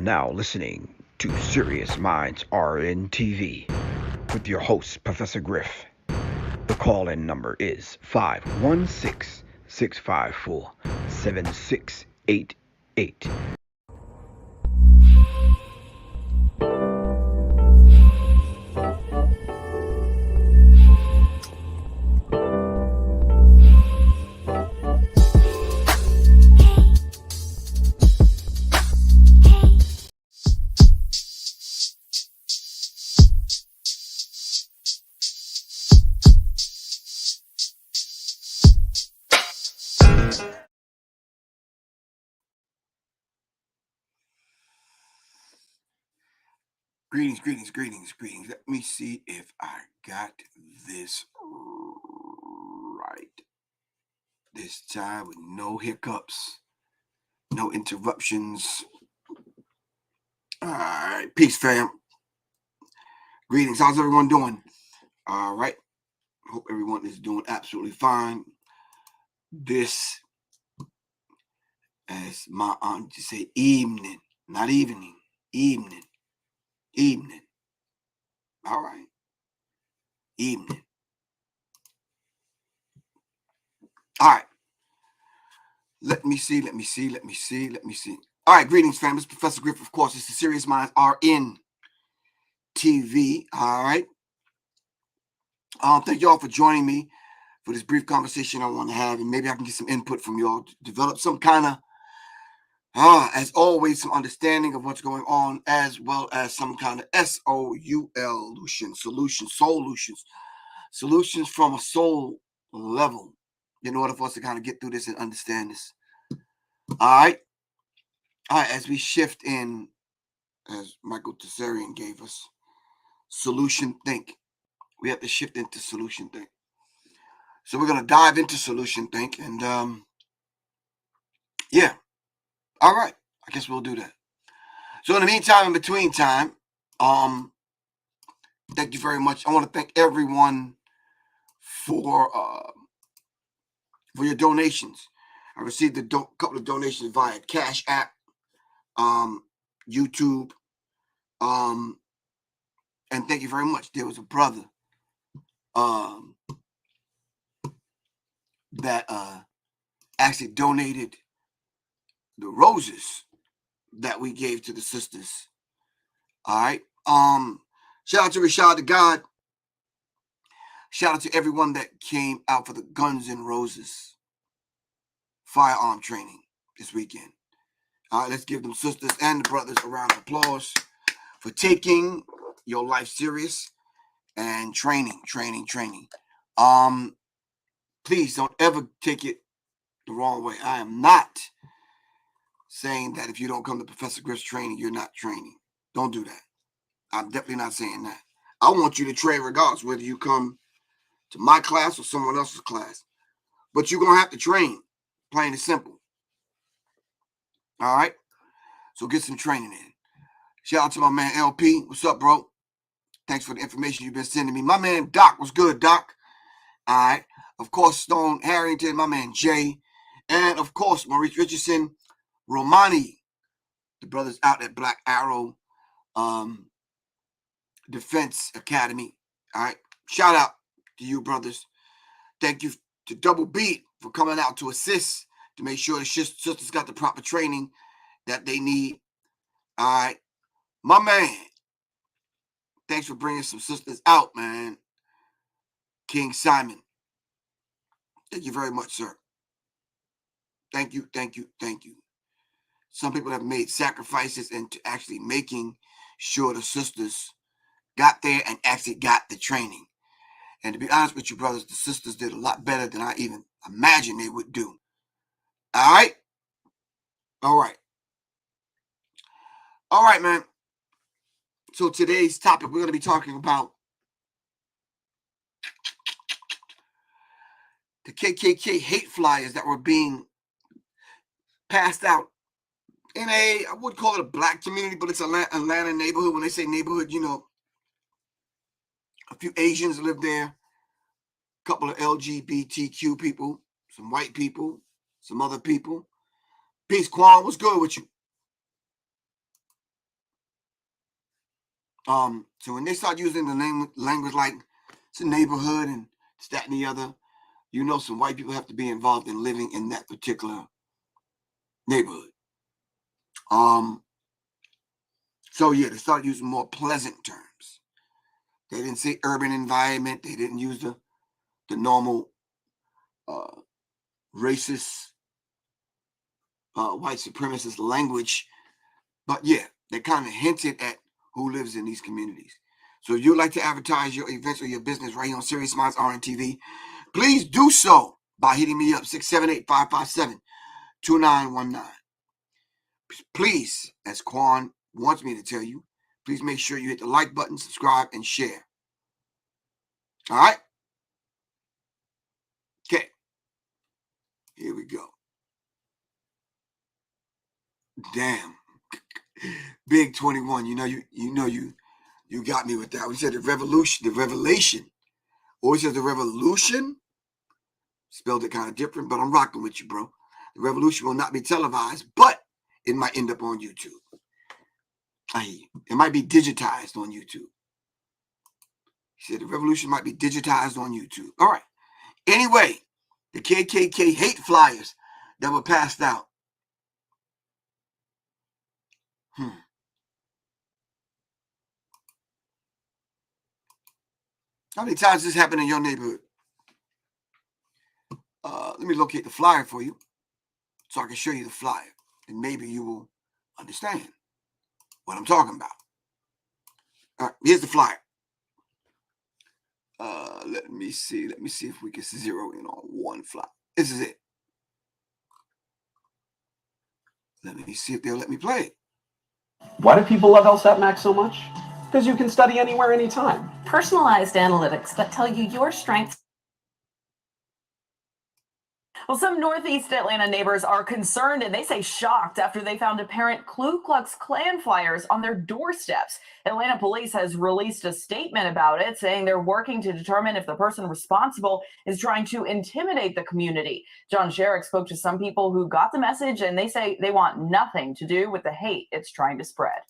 now listening to Serious Minds RN TV with your host, Professor Griff. The call-in number is 516-654-7688. Greetings. Let me see if I got this right this time with no hiccups, no interruptions. All right, peace, fam. Greetings. How's everyone doing? All right. Hope everyone is doing absolutely fine. This, as my aunt used to say, evening, not evening, evening. All right. Evening. All right. Let me see. All right, greetings, fam. It's Professor Griff, of course. It's the Serious Minds RN TV. All right. Thank you all for joining me for this brief conversation I want to have, and maybe I can get some input from you all to develop some kind of, as always, some understanding of what's going on, as well as some kind of solutions from a soul level, in order for us to kind of get through this and understand this. All right, as we shift in, as Michael Tessarian gave us, solution think. We have to shift into solution think. So we're going to dive into solution think, and yeah. All right, I guess we'll do that. So in the meantime, in between time, thank you very much. I want to thank everyone for your donations. I received a couple of donations via Cash App, YouTube, and thank you very much. There was a brother that actually donated the roses that we gave to the sisters. All right. Shout out to Rashad the God. Shout out to everyone that came out for the Guns N' Roses firearm training this weekend. All right, let's give them sisters and the brothers a round of applause for taking your life serious and training. Please don't ever take it the wrong way. I am not saying that if you don't come to Professor Griff's training, you're not training. Don't do that. I'm definitely not saying that. I want you to train regardless, whether you come to my class or someone else's class. But you're going to have to train, plain and simple. All right? So get some training in. Shout out to my man LP. What's up, bro? Thanks for the information you've been sending me. My man Doc, what's good, Doc? All right. Of course, Stone Harrington, my man Jay. And, of course, Maurice Richardson, Romani, the brothers out at Black Arrow Defense Academy. All right. Shout out to you, brothers. Thank you to Double Beat for coming out to assist to make sure the sisters got the proper training that they need. All right. My man, thanks for bringing some sisters out, man. King Simon. Thank you very much, sir. Thank you. Some people have made sacrifices into actually making sure the sisters got there and actually got the training. And to be honest with you, brothers, the sisters did a lot better than I even imagined they would do. All right? All right, man. So today's topic, we're going to be talking about the KKK hate flyers that were being passed out in I would call it a black community, but it's Atlanta neighborhood. When they say neighborhood, you know, a few Asians live there, a couple of LGBTQ people, some white people, some other people. Peace, Quan, what's good with you? So when they start using the language like it's a neighborhood and it's that and the other, you know some white people have to be involved in living in that particular neighborhood. So yeah, they started using more pleasant terms. They didn't say urban environment. They didn't use the normal racist, white supremacist language. But yeah, they kind of hinted at who lives in these communities. So if you'd like to advertise your events or your business right here on Serious Minds RNTV, please do so by hitting me up, 678-557-2919. Please, as Quan wants me to tell you, please make sure you hit the like button, subscribe, and share. All right? Okay. Here we go. Damn. Big 21. You got me with that. We said the revelation. Or says the revolution. Spelled it kind of different, but I'm rocking with you, bro. The revolution will not be televised, but it might end up on YouTube. It might be digitized on YouTube. He said the revolution might be digitized on YouTube. All right. Anyway, the KKK hate flyers that were passed out. How many times this happened in your neighborhood? Let me locate the flyer for you so I can show you the flyer, and maybe you will understand what I'm talking about. All right, here's the flyer. Let me see if we can zero in on one flyer. This is it. Let me see if they'll let me play it. Why do people love LSAT Max so much? Because you can study anywhere, anytime. Personalized analytics that tell you your strengths. Well, some Northeast Atlanta neighbors are concerned and they say shocked after they found apparent Klu Klux Klan flyers on their doorsteps. Atlanta police has released a statement about it, saying they're working to determine if the person responsible is trying to intimidate the community. John Sherrick spoke to some people who got the message, and they say they want nothing to do with the hate it's trying to spread.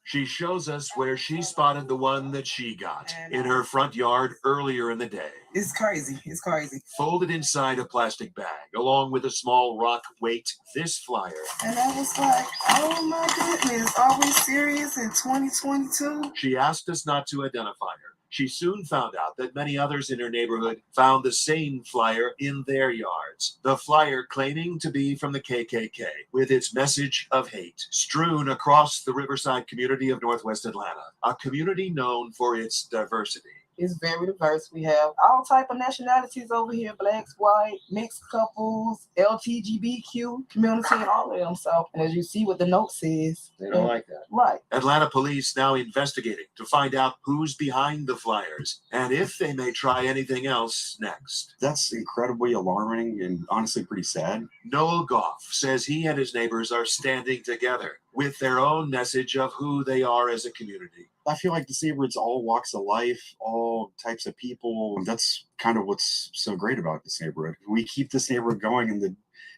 She shows us where she spotted the one that she got in her front yard earlier in the day. It's crazy. It's crazy. Folded inside a plastic bag, along with a small rock weight, this flyer. And I was like, oh my goodness, are we serious in 2022? She asked us not to identify her. She soon found out that many others in her neighborhood found the same flyer in their yards. The flyer claiming to be from the KKK, with its message of hate strewn across the riverside community of Northwest Atlanta, a community known for its diversity. It's very diverse. We have all type of nationalities over here: blacks, white, mixed couples, LGBTQ community, and all of them. So, and as you see what the note says, They don't like that. Right. Atlanta police now investigating to find out who's behind the flyers and if they may try anything else next. That's incredibly alarming and honestly pretty sad. Noel Goff says he and his neighbors are standing together with their own message of who they are as a community. I feel like this neighborhood's all walks of life, all types of people. That's kind of what's so great about this neighborhood. We keep this neighborhood going in the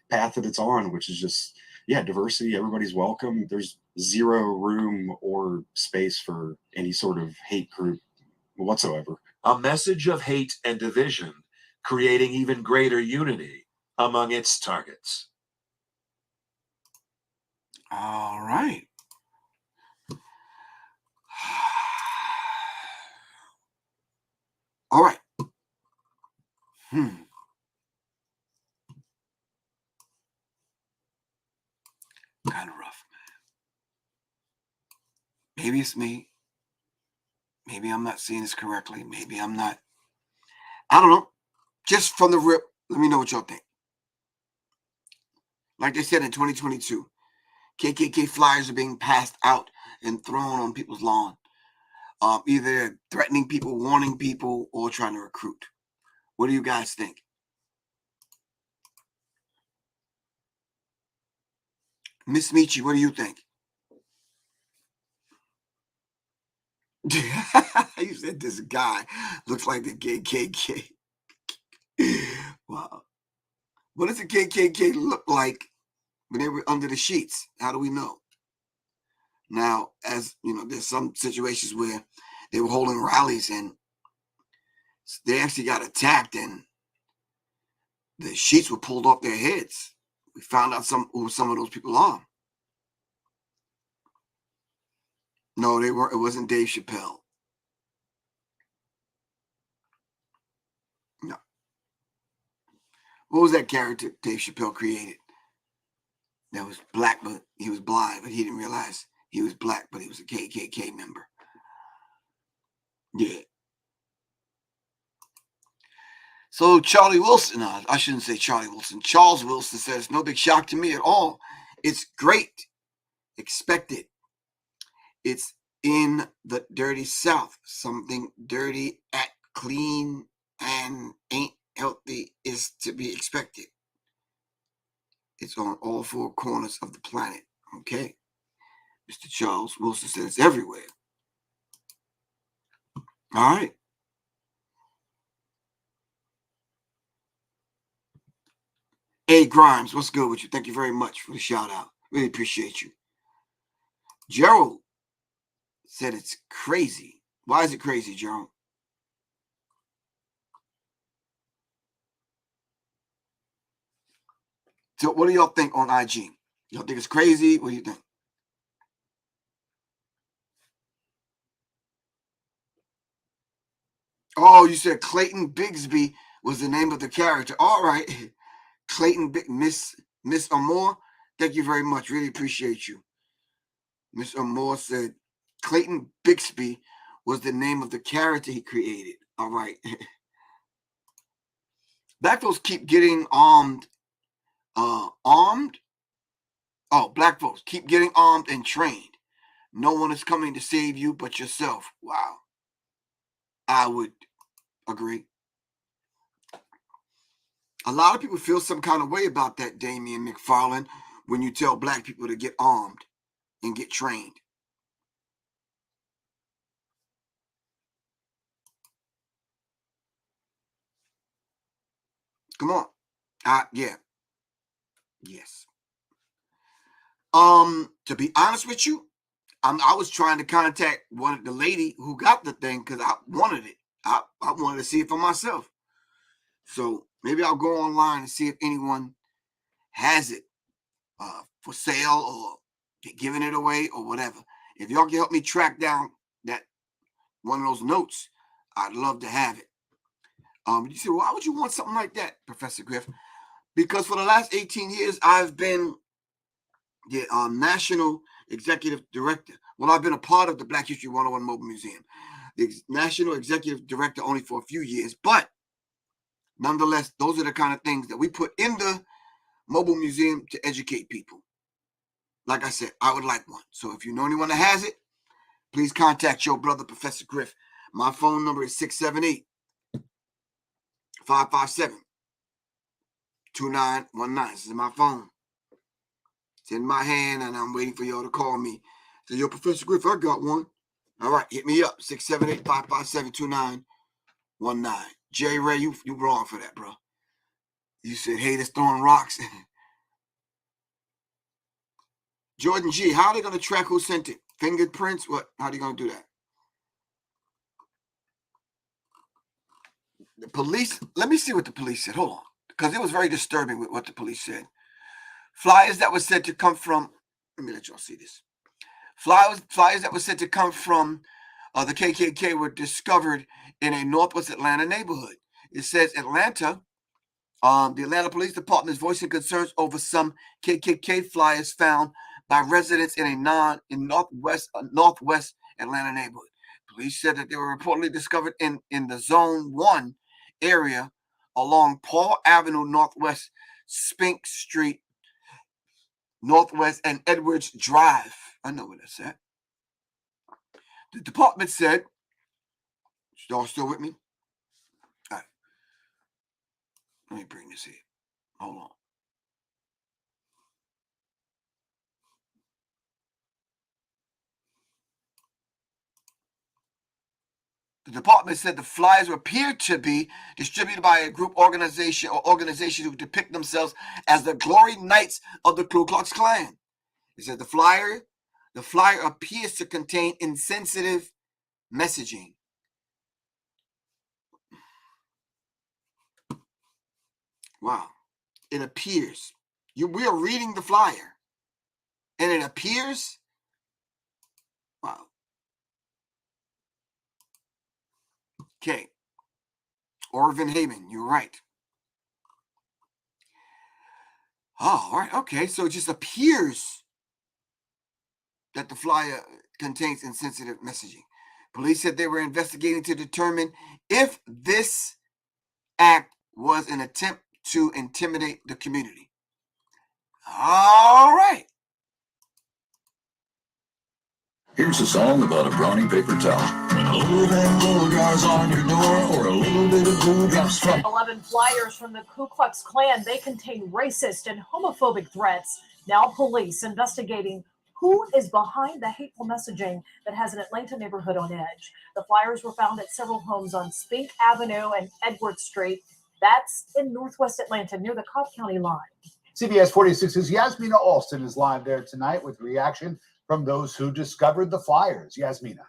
path that it's on, which is just, diversity. Everybody's welcome. There's zero room or space for any sort of hate group whatsoever. A message of hate and division, creating even greater unity among its targets. All right. All right. Kind of rough, man. Maybe it's me. Maybe I'm not seeing this correctly. Maybe I'm not. I don't know. Just from the rip, let me know what y'all think. Like they said in 2022, KKK flyers are being passed out and thrown on people's lawn. Either threatening people, warning people, or trying to recruit. What do you guys think? Miss Michi, what do you think? You said this guy looks like the KKK. Wow. What does the KKK look like when they were under the sheets? How do we know? Now, as you know, there's some situations where they were holding rallies and they actually got attacked and the sheets were pulled off their heads. We found out who some of those people are. No, they weren't. It wasn't Dave Chappelle. No. What was that character Dave Chappelle created? That was black, but he was blind, but he didn't realize he was black, but he was a KKK member. Yeah. So Charlie Wilson, I shouldn't say Charlie Wilson. Charles Wilson says, no big shock to me at all. It's great. Expected. It's in the dirty South. Something dirty, act clean, and ain't healthy is to be expected. It's on all four corners of the planet. Okay. Mr. Charles Wilson says it's everywhere. All right. Hey, Grimes, what's good with you? Thank you very much for the shout out. Really appreciate you. Gerald said it's crazy. Why is it crazy, Gerald? So what do y'all think on IG? Y'all think it's crazy? What do you think? Oh, you said Clayton Bigsby was the name of the character. All right. Clayton, Miss Amore, thank you very much. Really appreciate you. Miss Amore said Clayton Bixby was the name of the character he created. All right. Black folks keep getting armed. Armed? Oh, black folks keep getting armed and trained. No one is coming to save you but yourself. Wow. I would agree. A lot of people feel some kind of way about that, Damian McFarland, when you tell black people to get armed and get trained. Come on. Yeah. Yes. To be honest with you, I was trying to contact the lady who got the thing because I wanted it. I wanted to see it for myself. So maybe I'll go online and see if anyone has it for sale or giving it away or whatever. If y'all can help me track down that one of those notes, I'd love to have it. You say, why would you want something like that, Professor Griff? Because for the last 18 years, I've been the National Executive Director. Well, I've been a part of the Black History 101 Mobile Museum. The National Executive Director only for a few years, but nonetheless, those are the kind of things that we put in the mobile museum to educate people. Like I said, I would like one. So if you know anyone that has it, please contact your brother, Professor Griff. My phone number is 678-557-2919. This is my phone. It's in my hand, and I'm waiting for y'all to call me. Say, yo, Professor Griff, I got one. All right, hit me up, 678-557-2919. Jay Ray, you wrong for that, bro. You said haters throwing rocks. Jordan G, how are they going to track who sent it? Fingerprints? What? How are they going to do that? The police, let me see what the police said. Hold on. Because it was very disturbing with what the police said. Flyers that were said to come from, let me let y'all see this. Flyers that were said to come from the KKK were discovered in a Northwest Atlanta neighborhood. It says Atlanta, the Atlanta Police Department is voicing concerns over some KKK flyers found by residents in a Northwest Atlanta neighborhood. Police said that they were reportedly discovered in the Zone 1 area along Paul Avenue Northwest, Spink Street Northwest, and Edwards Drive. I know where that's at. The department said, y'all still with me? All right. Let me bring this here. Hold on. The department said the flyers appear to be distributed by a group organization who depict themselves as the Glory Knights of the Klu Klux Klan. It said the The flyer appears to contain insensitive messaging. Wow. It appears. We are reading the flyer. And it appears. Wow. Okay. Orvin Haven, you're right. Oh, all right. Okay. So it just appears that the flyer contains insensitive messaging. Police said they were investigating to determine if this act was an attempt to intimidate the community. All right. Here's a song about a brawny paper towel. When a little bit glue dries on your door, or a little bit of glue drops from 11 flyers from the Klu Klux Klan. They contain racist and homophobic threats. Now police investigating who is behind the hateful messaging that has an Atlanta neighborhood on edge. The flyers were found at several homes on Spink Avenue and Edward Street. That's in Northwest Atlanta near the Cobb County line. CBS 46's Yasmina Alston is live there tonight with reaction from those who discovered the flyers. Yasmina.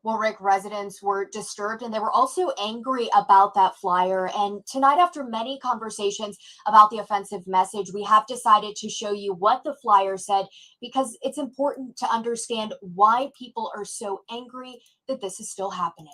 Well, Rick, residents were disturbed and they were also angry about that flyer. And tonight, after many conversations about the offensive message, we have decided to show you what the flyer said, because it's important to understand why people are so angry that this is still happening.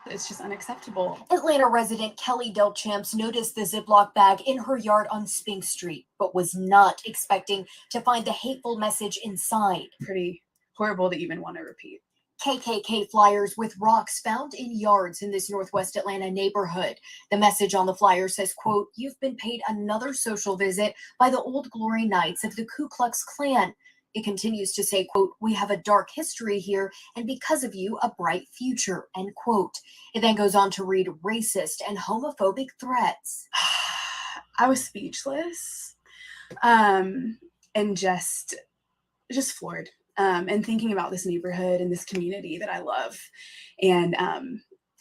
It's just unacceptable. Atlanta resident Kelly Delchamps noticed the Ziploc bag in her yard on Spink Street, but was not expecting to find the hateful message inside. Pretty horrible to even want to repeat. KKK flyers with rocks found in yards in this Northwest Atlanta neighborhood. The message on the flyer says, quote, "You've been paid another social visit by the Old Glory Knights of the Klu Klux Klan." It continues to say, quote, "We have a dark history here, and because of you, a bright future," end quote. It then goes on to read racist and homophobic threats. I was speechless, and just floored. And thinking about this neighborhood and this community that I love. And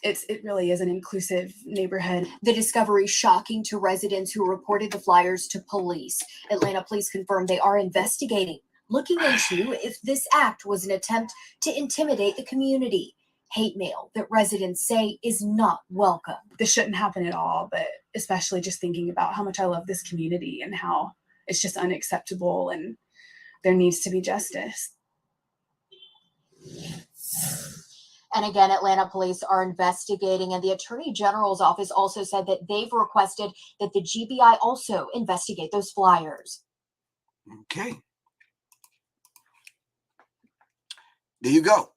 it really is an inclusive neighborhood. The discovery shocking to residents who reported the flyers to police. Atlanta police confirmed they are investigating, looking into if this act was an attempt to intimidate the community. Hate mail that residents say is not welcome. This shouldn't happen at all, but especially just thinking about how much I love this community and how it's just unacceptable and there needs to be justice. And again, Atlanta police are investigating, and the Attorney General's office also said that they've requested that the GBI also investigate those flyers. Okay. There you go.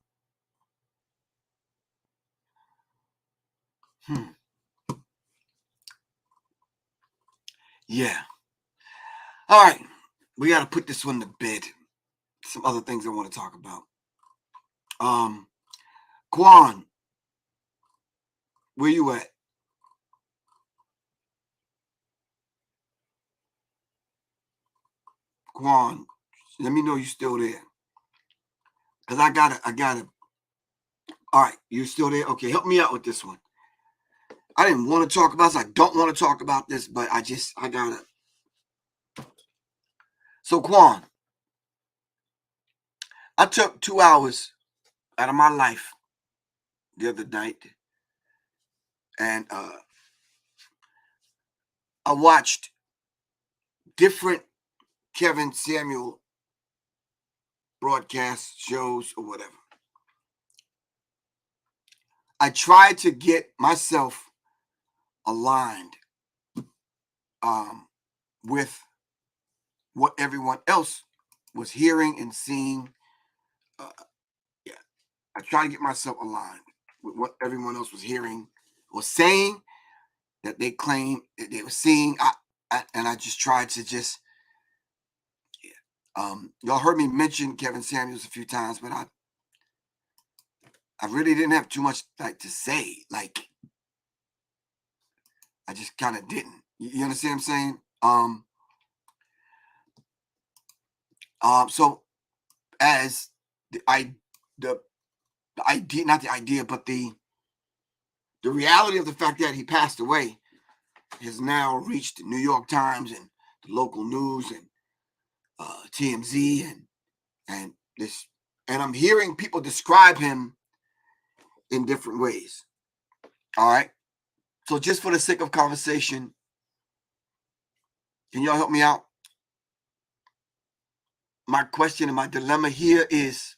Yeah. All right. We got to put this one to bed. Some other things I want to talk about. Quan, where you at? Quan, let me know you're still there. Because I gotta. All right, you're still there? Okay, help me out with this one. I didn't want to talk about this. I don't want to talk about this, but I gotta. So, Quan, I took 2 hours out of my life the other night, and I watched different Kevin Samuel broadcast shows or whatever. I tried to get myself aligned with what everyone else was hearing and seeing. I tried to get myself aligned with what everyone else was hearing or saying that they claimed that they were seeing. And I just tried to just, y'all heard me mention Kevin Samuels a few times, but I really didn't have too much to say. Like, I just kind of didn't. You understand what I'm saying? So as the idea, not the idea, but the reality of the fact that he passed away has now reached the New York Times and the local news, and TMZ and this, and I'm hearing people describe him in different ways. All right. So just for the sake of conversation, can y'all help me out? My question and my dilemma here is,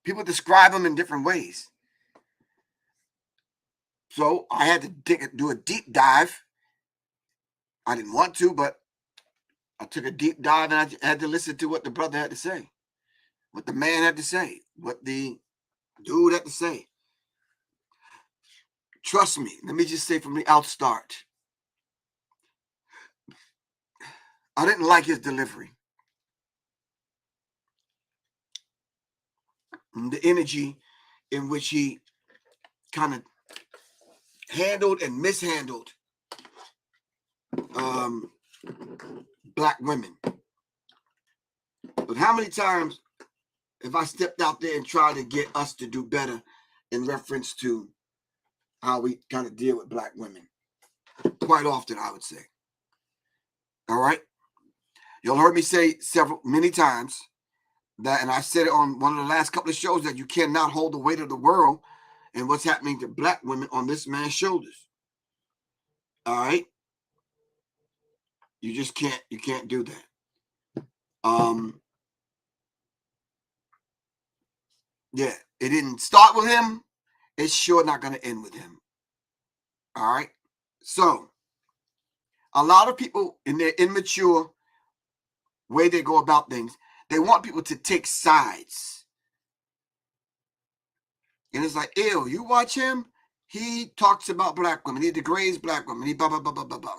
people describe him in different ways. So I had to do a deep dive. I didn't want to, but I took a deep dive and I had to listen to what the brother had to say, what the man had to say, what the dude had to say. Trust me, let me just say from the outstart, I didn't like his delivery. And the energy in which he kind of handled and mishandled black women. But how many times have I stepped out there and tried to get us to do better in reference to how we kind of deal with black women? Quite often, I would say. All right. Y'all heard me say many times that, and I said it on one of the last couple of shows, that you cannot hold the weight of the world and what's happening to black women on this man's shoulders. All right. You just can't, you can't do that. Yeah, it didn't start with him. It's sure not going to end with him. All right. So a lot of people in their immature way they go about things, they want people to take sides. And it's like, ew, you watch him, he talks about black women, he degrades black women, he blah, blah, blah, blah, blah, blah.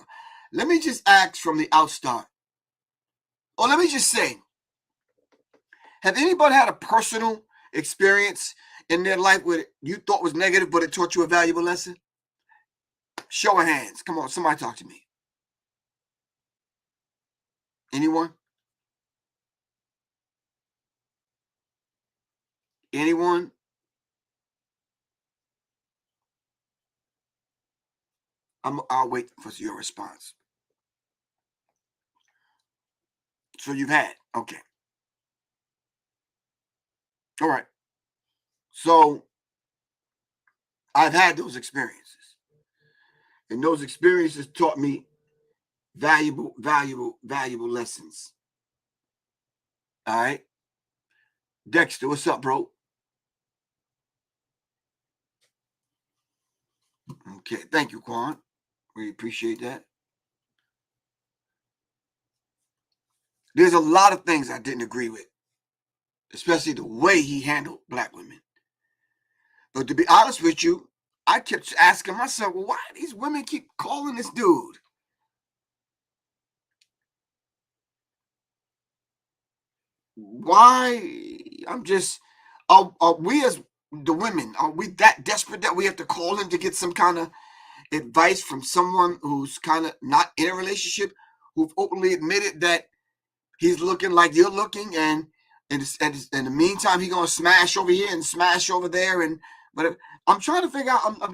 Let me just ask from the outstart. Or let me just say, have anybody had a personal experience in their life where you thought was negative, but it taught you a valuable lesson? Show of hands. Come on, somebody talk to me. Anyone? Anyone? I'll wait for your response. So you've had, okay. All right. So I've had those experiences. And those experiences taught me valuable lessons. All right. Dexter, what's up, bro? Okay. Thank you, Quan. We appreciate that. There's a lot of things I didn't agree with, especially the way he handled black women. But to be honest with you, I kept asking myself, well, why do these women keep calling this dude? Why? I'm just, are we as the women, are we that desperate that we have to call him to get some kind of advice from someone who's kind of not in a relationship, who've openly admitted that he's looking like you're looking, and in the meantime, he's going to smash over here and smash over there. But I'm trying to figure out, I'm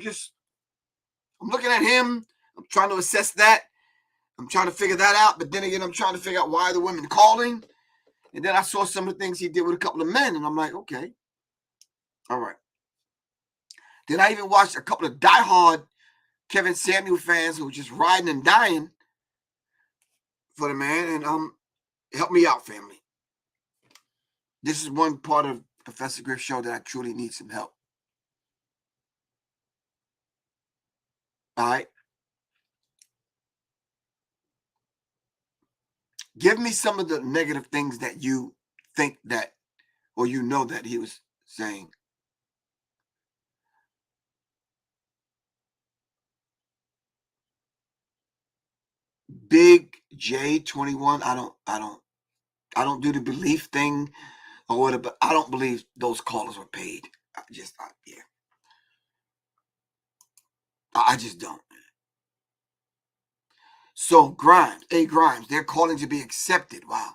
looking at him. I'm trying to assess that. I'm trying to figure that out. But then again, I'm trying to figure out why the women calling. And then I saw some of the things he did with a couple of men, and I'm like, okay, all right. Then I even watched a couple of diehard Kevin Samuel fans who were just riding and dying for the man. And help me out, family. This is one part of Professor Griff show that I truly need some help. All right. Give me some of the negative things that you think that, or you know that he was saying. Big J21. I don't do the belief thing or whatever, but I don't believe those callers were paid. I just don't. So Grimes, they're calling to be accepted. Wow.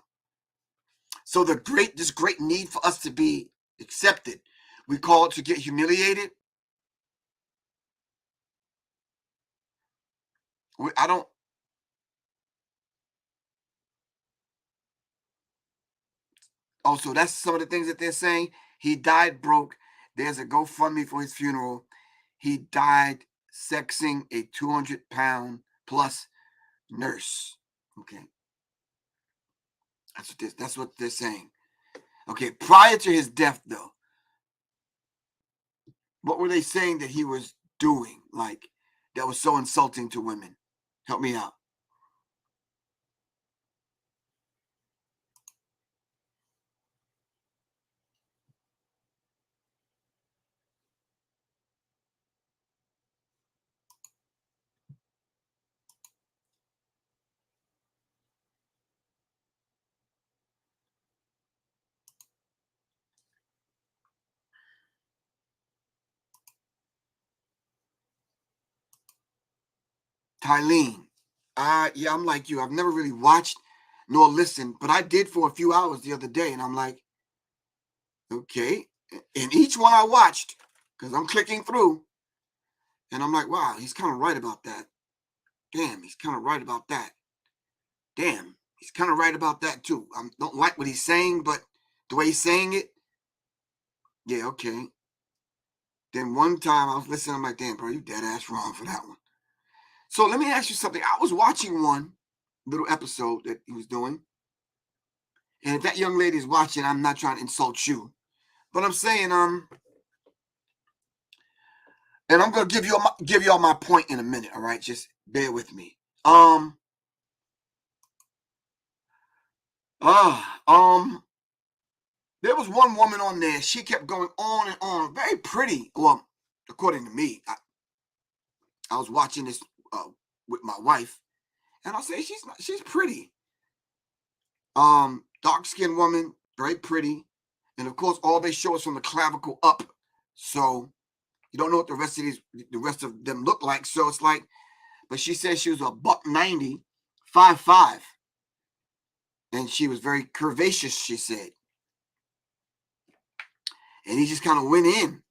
So this great need for us to be accepted. We call to get humiliated. I don't. Also, that's some of the things that they're saying. He died broke. There's a GoFundMe for his funeral. He died sexing a 200-pound plus nurse. Okay. That's what they're saying. Okay, prior to his death, though, what were they saying that he was doing, like, that was so insulting to women? Help me out. Tylene, yeah, I'm like you. I've never really watched nor listened, but I did for a few hours the other day, and I'm like, okay. And each one I watched, because I'm clicking through, and I'm like, wow, he's kind of right about that. Damn, he's kind of right about that. Damn, he's kind of right about that too. I don't like what he's saying, but the way he's saying it, yeah, okay. Then one time I was listening, I'm like, damn, bro, you dead ass wrong for that one. So let me ask you something. I was watching one little episode that he was doing. And if that young lady is watching, I'm not trying to insult you. But I'm saying, and I'm gonna give y'all my point in a minute, all right? Just bear with me. There was one woman on there. She kept going on and on. Very pretty. Well, according to me, I was watching this with my wife, and I'll say she's pretty. Dark-skinned woman, very pretty, and of course, all they show is from the clavicle up. So you don't know what the rest of them look like. So it's like, but she said she was a $190, 5'5", and she was very curvaceous, she said. And he just kind of went in.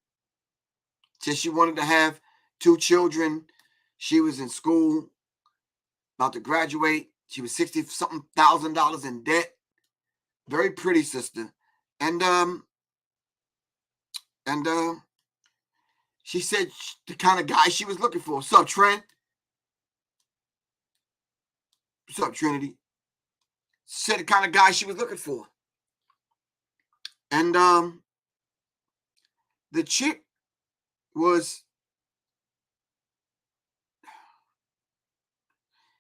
Said she wanted to have 2 children. She was in school, about to graduate. She was $60-something thousand in debt. Very pretty sister. And she said the kind of guy she was looking for. What's up, Trent? What's up, Trinity? Said the kind of guy she was looking for. And the chick was,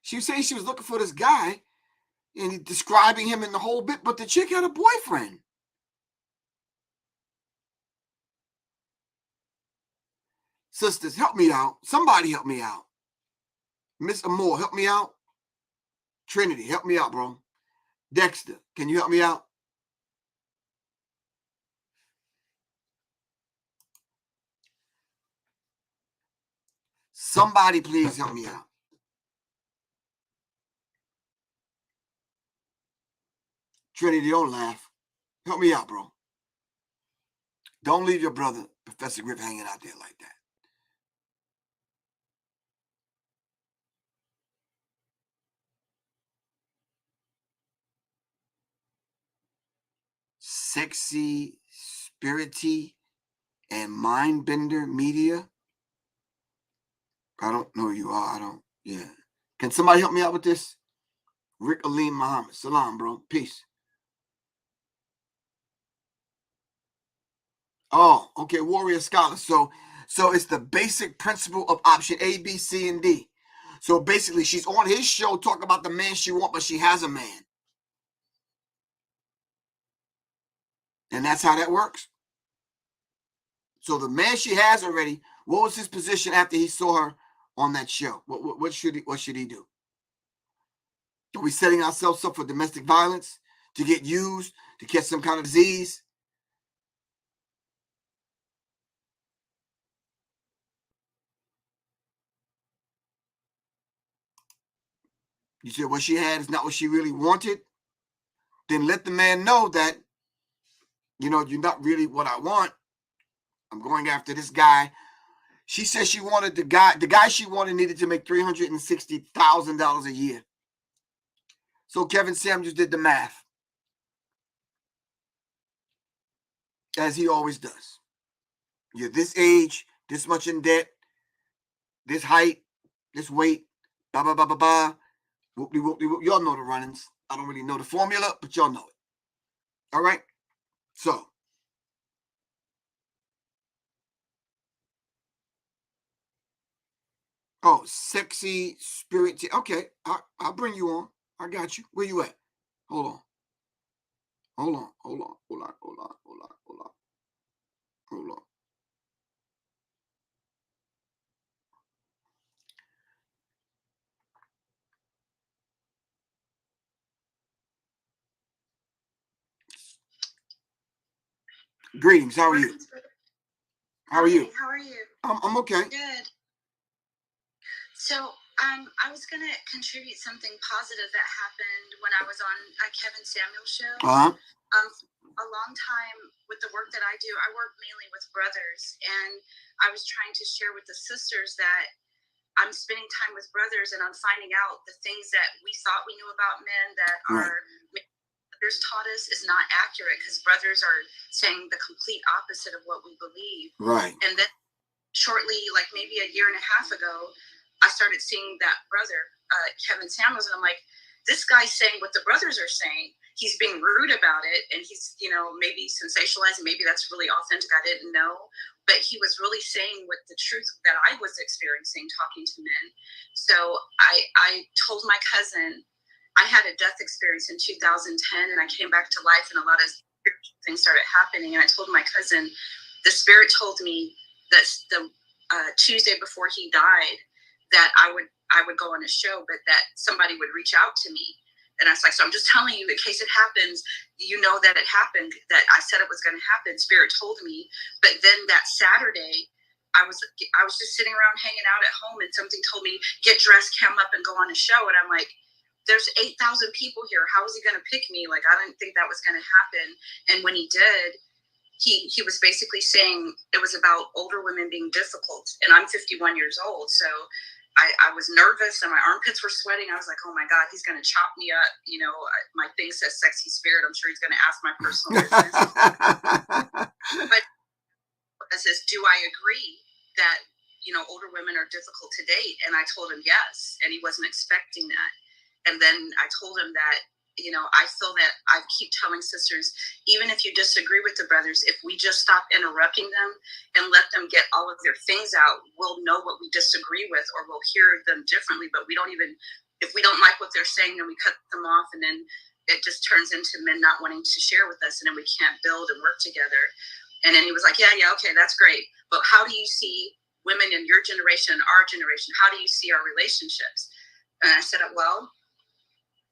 she was saying she was looking for this guy and describing him in the whole bit, but the chick had a boyfriend. Sisters, help me out. Somebody help me out. Miss Amore, help me out. Trinity, help me out, bro. Dexter, can you help me out? Somebody please help me out. Trinity, don't laugh. Help me out, bro. Don't leave your brother, Professor Griff, hanging out there like that. Sexy, spirity, and mind-bender media. I don't know who you are. Yeah. Can somebody help me out with this? Rick Alim Muhammad. Salam, bro. Peace. Oh, okay. Warrior Scholar. So it's the basic principle of option A, B, C, and D. So basically, she's on his show talking about the man she wants, but she has a man. And that's how that works. So the man she has already, what was his position after he saw her on that show? What should he do? Are we setting ourselves up for domestic violence, to get used, to catch some kind of disease? You said what she had is not what she really wanted? Then let the man know that, you're not really what I want. I'm going after this guy. She said she wanted the guy she wanted needed to make $360,000 a year. So Kevin Samuels did the math, as he always does. You're this age, this much in debt, this height, this weight, blah, blah, blah, blah, blah. Whoop-de, whoop-de, whoop. Y'all know the runnings. I don't really know the formula, but y'all know it. All right? So. Oh, sexy spirit. Okay, I'll bring you on. I got you. Where you at? Hold on. Hold on. Hold on. Hold on. Hold on. Hold on. Hold on. Hold on. Greetings. How are you? How are you? How are you? I'm okay. Good. So, I was going to contribute something positive that happened when I was on a Kevin Samuels show. A long time with the work that I do, I work mainly with brothers, and I was trying to share with the sisters that I'm spending time with brothers, and I'm finding out the things that we thought we knew about men that our brothers taught us is not accurate, because brothers are saying the complete opposite of what we believe. Right. And then shortly, like maybe a year and a half ago, I started seeing that brother, Kevin Samuels, and I'm like, this guy's saying what the brothers are saying. He's being rude about it, and he's, maybe sensationalizing. Maybe that's really authentic. I didn't know. But he was really saying what the truth that I was experiencing talking to men. So I told my cousin, I had a death experience in 2010, and I came back to life, and a lot of spiritual things started happening. And I told my cousin, the spirit told me that the Tuesday before he died, that I would go on a show, but that somebody would reach out to me. And I was like, so I'm just telling you, in case it happens, you know that it happened, that I said it was going to happen. Spirit told me. But then that Saturday, I was just sitting around hanging out at home, and something told me, get dressed, come up, and go on a show. And I'm like, there's 8,000 people here. How is he going to pick me? Like, I didn't think that was going to happen. And when he did, he was basically saying it was about older women being difficult. And I'm 51 years old, so I was nervous, and my armpits were sweating. I was like, oh my God, he's going to chop me up. My thing says sexy spirit. I'm sure he's going to ask my personal business. But it says, do I agree that, older women are difficult to date? And I told him yes, and he wasn't expecting that. And then I told him that, I feel that I keep telling sisters, even if you disagree with the brothers, if we just stop interrupting them and let them get all of their things out, we'll know what we disagree with, or we'll hear them differently. But if we don't like what they're saying, then we cut them off, and then it just turns into men not wanting to share with us, and then we can't build and work together. And then he was like, yeah, okay, that's great. But how do you see women in your generation and our generation? How do you see our relationships? And I said, well,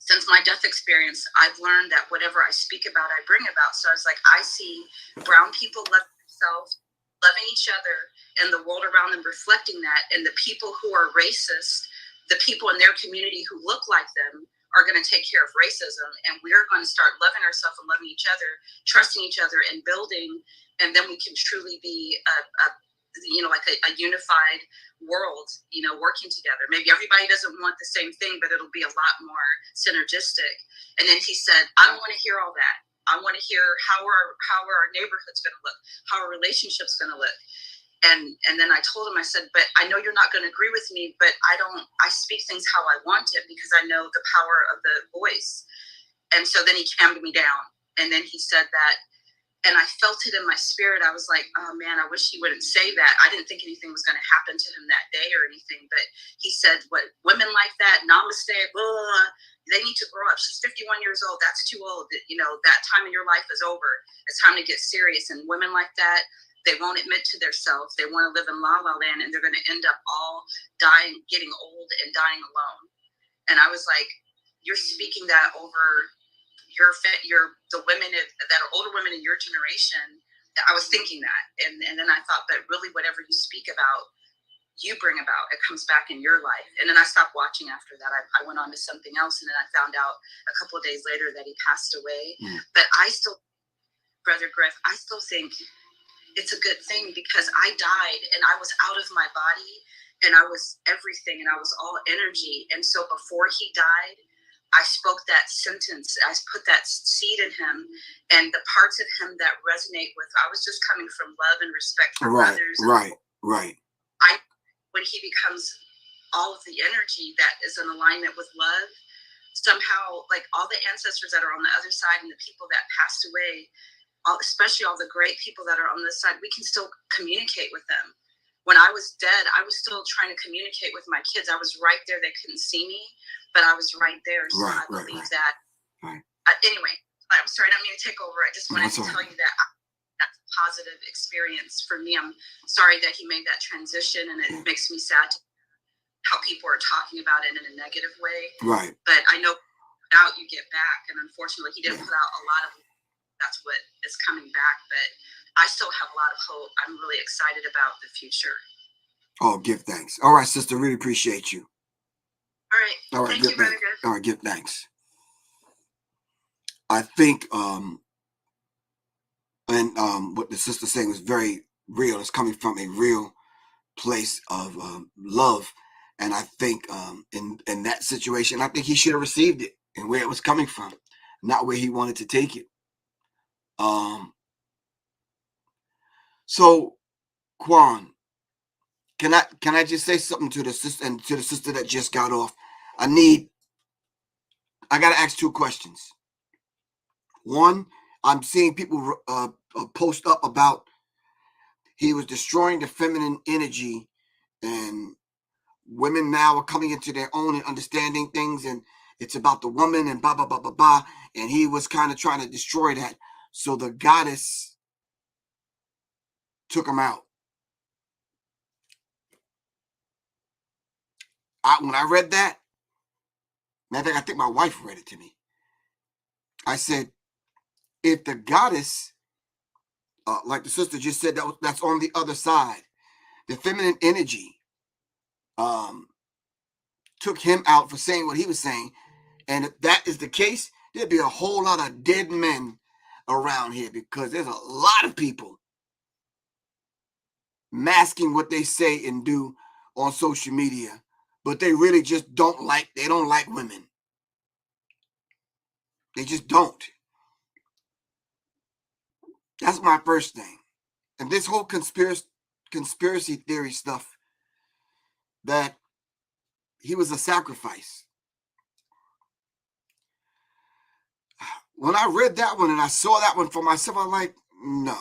since my death experience, I've learned that whatever I speak about, I bring about. So I was like, I see brown people loving themselves, loving each other, and the world around them reflecting that. And the people who are racist, the people in their community who look like them, are going to take care of racism. And we're going to start loving ourselves and loving each other, trusting each other, and building. And then we can truly be a unified world, working together. Maybe everybody doesn't want the same thing, but it'll be a lot more synergistic. And then he said, I don't want to hear all that. I want to hear how are our neighborhoods going to look, how are relationships going to look. And then I told him, I said, but I know you're not going to agree with me, but I speak things how I want it, because I know the power of the voice. And so then he calmed me down. And then he said that, and I felt it in my spirit. I was like, oh man, I wish he wouldn't say that. I didn't think anything was going to happen to him that day or anything. But he said, what, women like that, namaste, blah, they need to grow up. She's 51 years old. That's too old. That time in your life is over. It's time to get serious. And women like that, they won't admit to themselves. They want to live in la la land, and they're going to end up all dying, getting old and dying alone. And I was like, you're speaking that over the women that are older women in your generation. I was thinking that, and then I thought, but really, whatever you speak about, you bring about, it comes back in your life. And then I stopped watching after that. I went on to something else, and then I found out a couple of days later that he passed away. But I still, Brother Griff, I still think it's a good thing because I died and I was out of my body and I was everything and I was all energy. And so before he died, I spoke that sentence. I put that seed in him, and the parts of him that resonate with, I was just coming from love and respect for others. Right. When he becomes all of the energy that is in alignment with love, somehow, like all the ancestors that are on the other side and the people that passed away, especially all the great people that are on this side, we can still communicate with them. When I was dead, I was still trying to communicate with my kids. I was right there. They couldn't see me, but I was right there. So I believe that. Anyway, I'm sorry, I don't mean to take over. I just wanted to tell you that that's a positive experience for me. I'm sorry that he made that transition, and it makes me sad how people are talking about it in a negative way. Right. But I know out you get back, and unfortunately, he didn't put out a lot of. That's what is coming back, but I still have a lot of hope. I'm really excited about the future. Oh, give thanks. All right, sister, really appreciate you. All right. Thank you, Brother Griff. All right, give thanks. I think what the sister saying was very real. It's coming from a real place of love, and I think in that situation, I think he should have received it and where it was coming from, not where he wanted to take it. So Quan, can I just say something to the sister and to the sister that just got off? I gotta ask two questions. One, I'm seeing people post up about he was destroying the feminine energy, and women now are coming into their own and understanding things, and it's about the woman and blah blah blah blah blah, and he was kind of trying to destroy that. So the goddess took him out. When I read that, matter of fact, I think my wife read it to me. I said, if the goddess, like the sister just said, that's on the other side, the feminine energy took him out for saying what he was saying, and if that is the case, there'd be a whole lot of dead men around here, because there's a lot of people masking what they say and do on social media, but they really just don't like women. They just don't. That's my first thing. And this whole conspiracy theory stuff, that he was a sacrifice. When I read that one and I saw that one for myself, I'm like, no.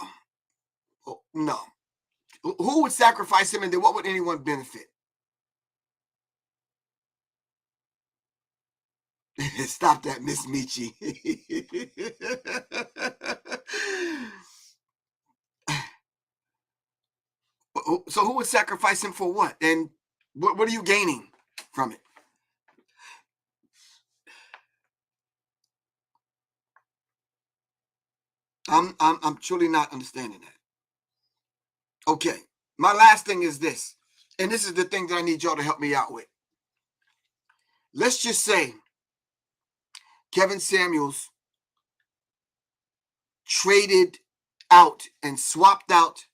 Who would sacrifice him, and then what would anyone benefit? Stop that, Miss Michi. So who would sacrifice him for what? And what are you gaining from it? I'm truly not understanding that. Okay, my last thing is this, and this is the thing that I need y'all to help me out with. Let's just say Kevin Samuels traded out and swapped out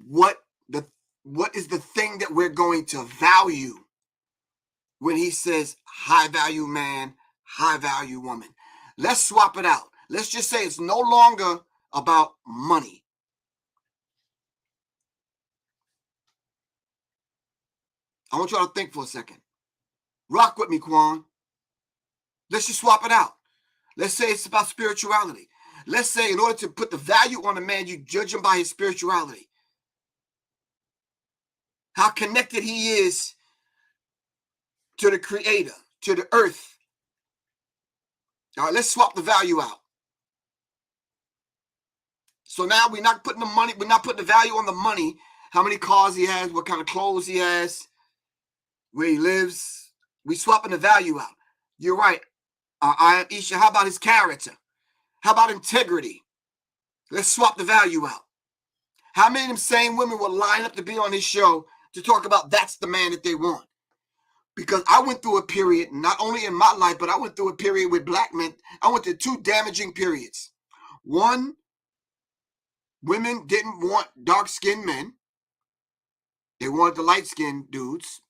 what is the thing that we're going to value when he says high value man, high value woman. Let's swap it out. Let's just say it's no longer about money. I want y'all to think for a second. Rock with me, Quan. Let's just swap it out. Let's say it's about spirituality. Let's say in order to put the value on a man, you judge him by his spirituality. How connected he is to the creator, to the earth. All right, let's swap the value out. So now we're not putting the value on the money, how many cars he has, what kind of clothes he has, where he lives. We're swapping the value out. You're right. Isha, how about his character? How about integrity? Let's swap the value out. How many of them same women will line up to be on his show to talk about that's the man that they want? Because I went through a period, not only in my life, but I went through a period with black men. I went through two damaging periods. One, women didn't want dark-skinned men. They wanted the light-skinned dudes.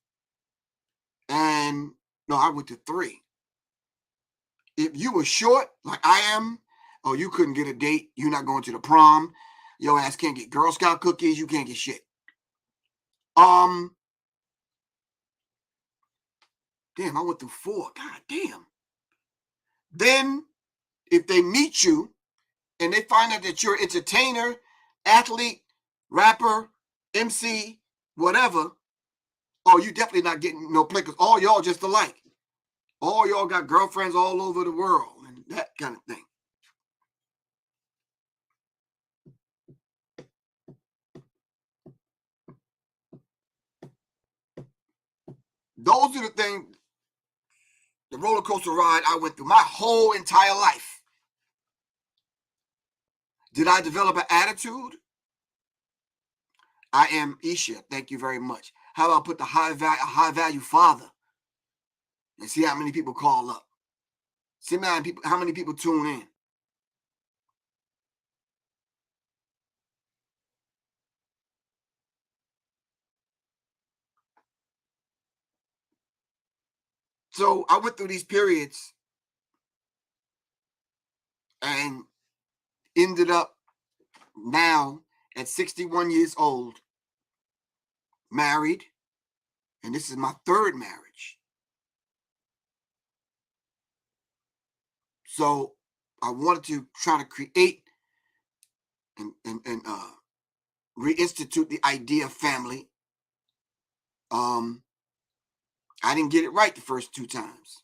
And no, I went to 3. If you were short, like I am, or you couldn't get a date, you're not going to the prom, your ass can't get Girl Scout cookies, you can't get shit. Damn, I went through 4. God damn. Then, if they meet you and they find out that you're an entertainer, athlete, rapper, MC, whatever, oh, you definitely not getting no play because all y'all just alike. All y'all got girlfriends all over the world and that kind of thing. Those are the things, the roller coaster ride I went through my whole entire life. Did I develop an attitude? I am Isha. Thank you very much. How about put the high value father and see how many people call up? See how many people tune in. So I went through these periods and ended up now at 61 years old, married, and this is my 3rd marriage. So I wanted to try to create and reinstitute the idea of family. I didn't get it right the first 2 times.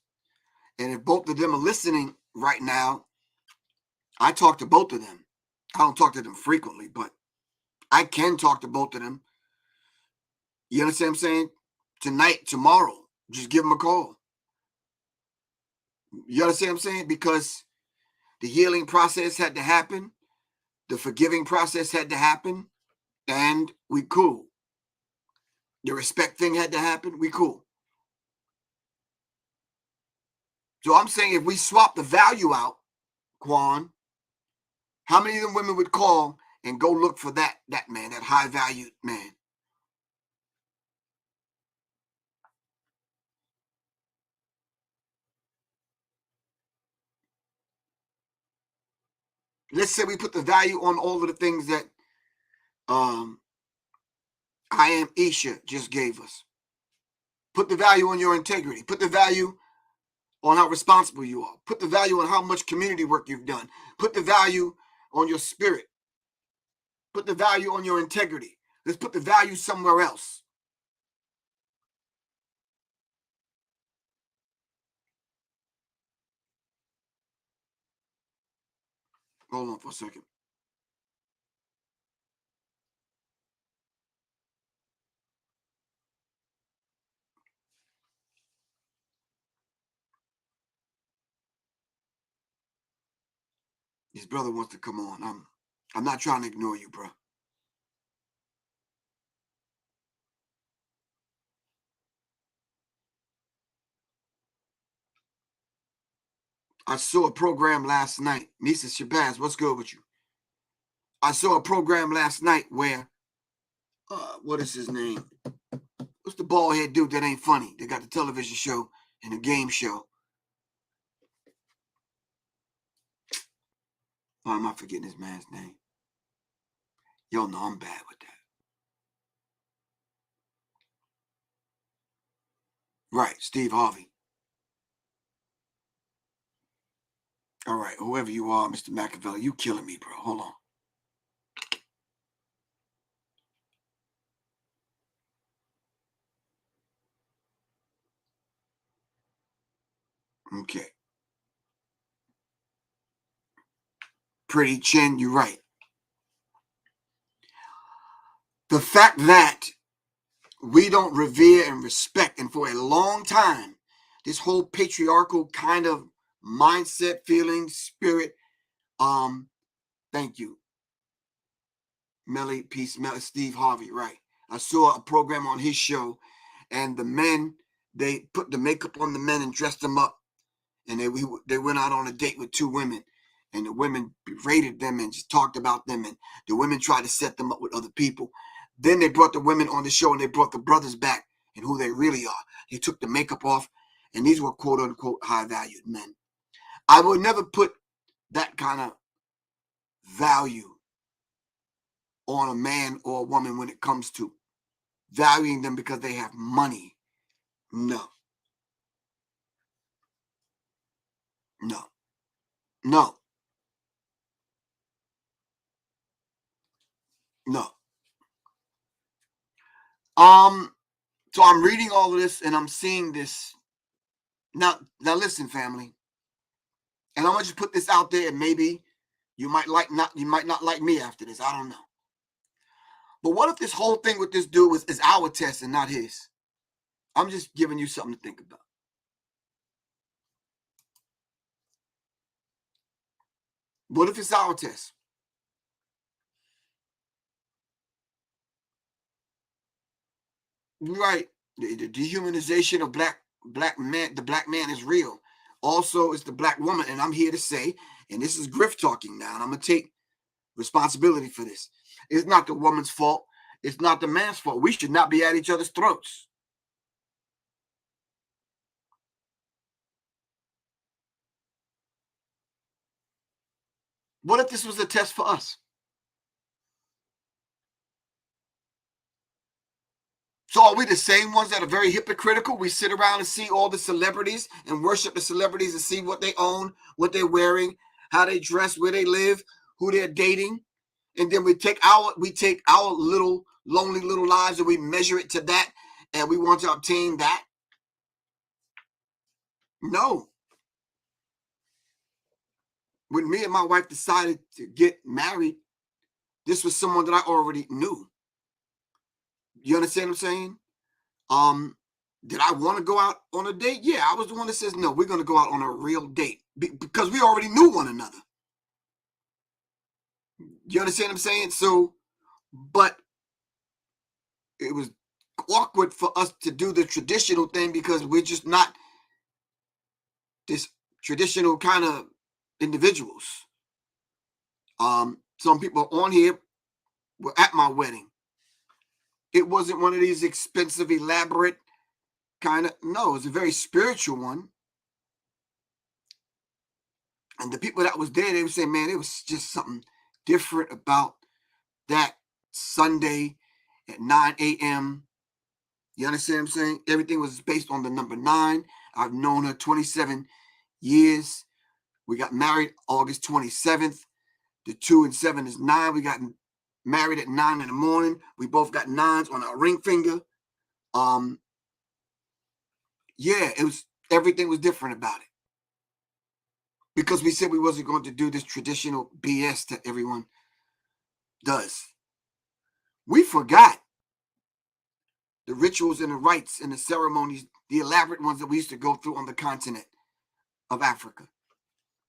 And if both of them are listening right now, I talk to both of them. I don't talk to them frequently, but I can talk to both of them. You understand what I'm saying? Tonight, tomorrow, just give them a call. You understand what I'm saying? Because the healing process had to happen. The forgiving process had to happen. And we cool. The respect thing had to happen. We cool. So I'm saying if we swap the value out, Quan, how many of them women would call and go look for that man, that high valued man? Let's say we put the value on all of the things that I Am Isha just gave us. Put the value on your integrity. Put the value on how responsible you are. Put the value on how much community work you've done. Put the value on your spirit. Put the value on your integrity. Let's put the value somewhere else. Hold on for a second. His brother wants to come on. I'm not trying to ignore you, bro. I saw a program last night. Nisa Shabazz, what's good with you? I saw a program last night where, what is his name? What's the bald head dude that ain't funny? They got the television show and the game show. Why am I forgetting this man's name? Y'all know I'm bad with that. Right, Steve Harvey. All right, whoever you are, Mr. Machiavelli, you killing me, bro. Hold on. Okay. Pretty Chin, you're right. The fact that we don't revere and respect, and for a long time, this whole patriarchal kind of mindset, feeling, spirit, thank you. Melly, peace, Melly, Steve Harvey, right. I saw a program on his show, and the men, they put the makeup on the men and dressed them up, and they went out on a date with 2 women. and the women berated them and just talked about them, and the women tried to set them up with other people. Then they brought the women on the show and they brought the brothers back and who they really are. They took the makeup off, and these were quote unquote high valued men. I would never put that kind of value on a man or a woman when it comes to valuing them because they have money. No. No. No. No. So I'm reading all of this and I'm seeing this. Now listen, family. And I'm gonna just put this out there, and maybe you might not like me after this. I don't know. But what if this whole thing with this dude is our test and not his? I'm just giving you something to think about. What if it's our test? Right. The dehumanization of black man, the black man is real. Also, it's the black woman. And I'm here to say, and this is Griff talking now, and I'm going to take responsibility for this. It's not the woman's fault. It's not the man's fault. We should not be at each other's throats. What if this was a test for us? So are we the same ones that are very hypocritical? We sit around and see all the celebrities and worship the celebrities and see what they own, what they're wearing, how they dress, where they live, who they're dating. And then we take our little lonely little lives and we measure it to that, and we want to obtain that. No. When me and my wife decided to get married, this was someone that I already knew. You understand what I'm saying? Did I want to go out on a date? Yeah, I was the one that says, no, we're going to go out on a real date because we already knew one another. You understand what I'm saying? So, but it was awkward for us to do the traditional thing because we're just not this traditional kind of individuals. Some people on here were at my wedding. It wasn't one of these expensive, elaborate kind of, no, it was a very spiritual one. And the people that was there, they would say, man, it was just something different about that Sunday at 9 a.m. You understand what I'm saying? Everything was based on the number 9. I've known her 27 years. We got married August 27th. The 2 and 7 is 9. We got married at 9 in the morning. We both got 9s on our ring finger. Yeah, everything was different about it. Because we said we wasn't going to do this traditional BS that everyone does. We forgot the rituals and the rites and the ceremonies, the elaborate ones that we used to go through on the continent of Africa.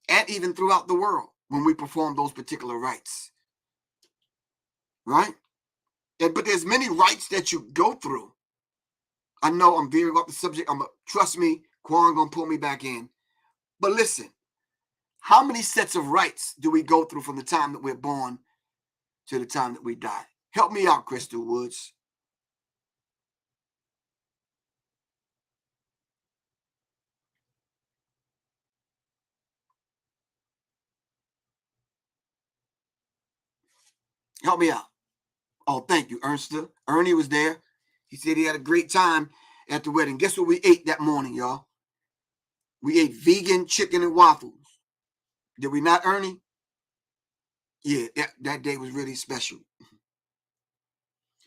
And even throughout the world when we perform those particular rites. Right? But there's many rites that you go through. I know I'm veering off the subject. Trust me, Quan gonna pull me back in. But listen, how many sets of rites do we go through from the time that we're born to the time that we die? Help me out, Crystal Woods. Help me out. Oh, thank you, Ernsta. Ernie was there. He said he had a great time at the wedding. Guess what we ate that morning, y'all? We ate vegan chicken and waffles. Did we not, Ernie? Yeah, that day was really special.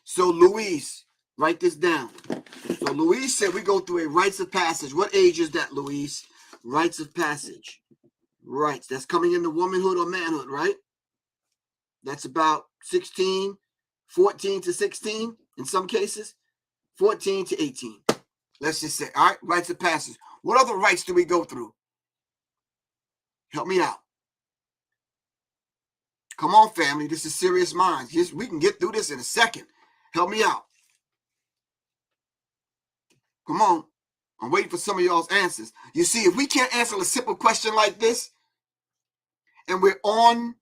So, Louise, write this down. So, Louise said we go through a rites of passage. What age is that, Louise? Rites of passage. Rites. That's coming into womanhood or manhood, right? That's about 16, 14 to 16 in some cases, 14 to 18. Let's just say, all right, rites of passage. What other rites do we go through? Help me out. Come on, family. This is Serious Minds. We can get through this in a second. Help me out. Come on. I'm waiting for some of y'all's answers. You see, if we can't answer a simple question like this, and we're on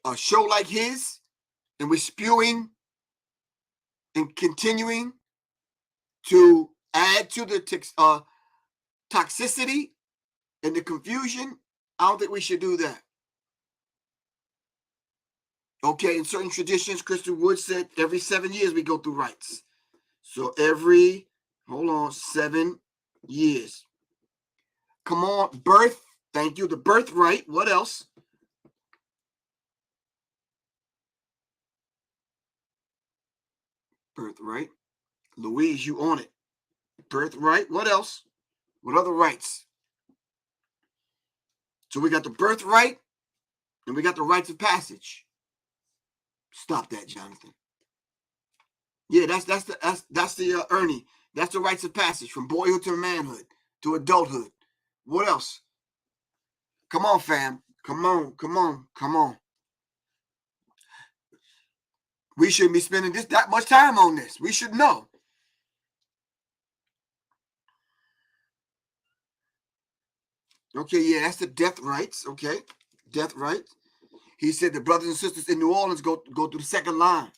a show like his, and we're spewing and continuing to add to the toxicity and the confusion, I don't think we should do that. Okay, in certain traditions, Christian Wood said every 7 years we go through rites. So every, 7 years. Come on, birth. Thank you. The birthright. What else? Birthright. Louise, you on it. Birthright. What else? What other rights? So we got the birthright and we got the rites of passage. Stop that, Jonathan. Yeah, that's the Ernie. That's the rites of passage from boyhood to manhood to adulthood. What else? Come on, fam. Come on. We shouldn't be spending that much time on this. We should know. Okay, yeah, that's the death rites. Okay, death rites. He said the brothers and sisters in New Orleans go through the second line.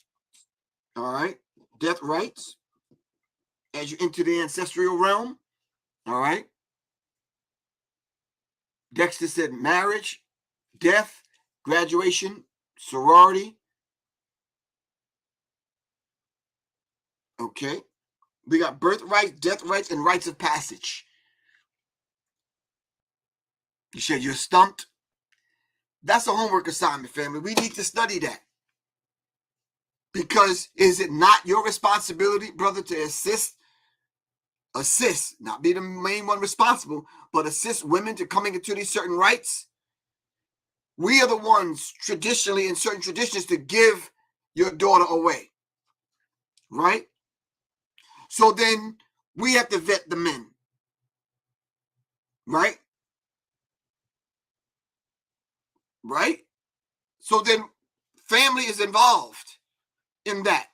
All right, death rites as you enter the ancestral realm. All right. Dexter said marriage, death, graduation, sorority. Okay. We got birth rights, death rights, and rites of passage. You said you're stumped. That's a homework assignment, family. We need to study that. Because is it not your responsibility, brother, to assist, not be the main one responsible, but assist women to coming into these certain rights? We are the ones traditionally in certain traditions to give your daughter away. Right? So then we have to vet the men. Right? Right? So then family is involved in that.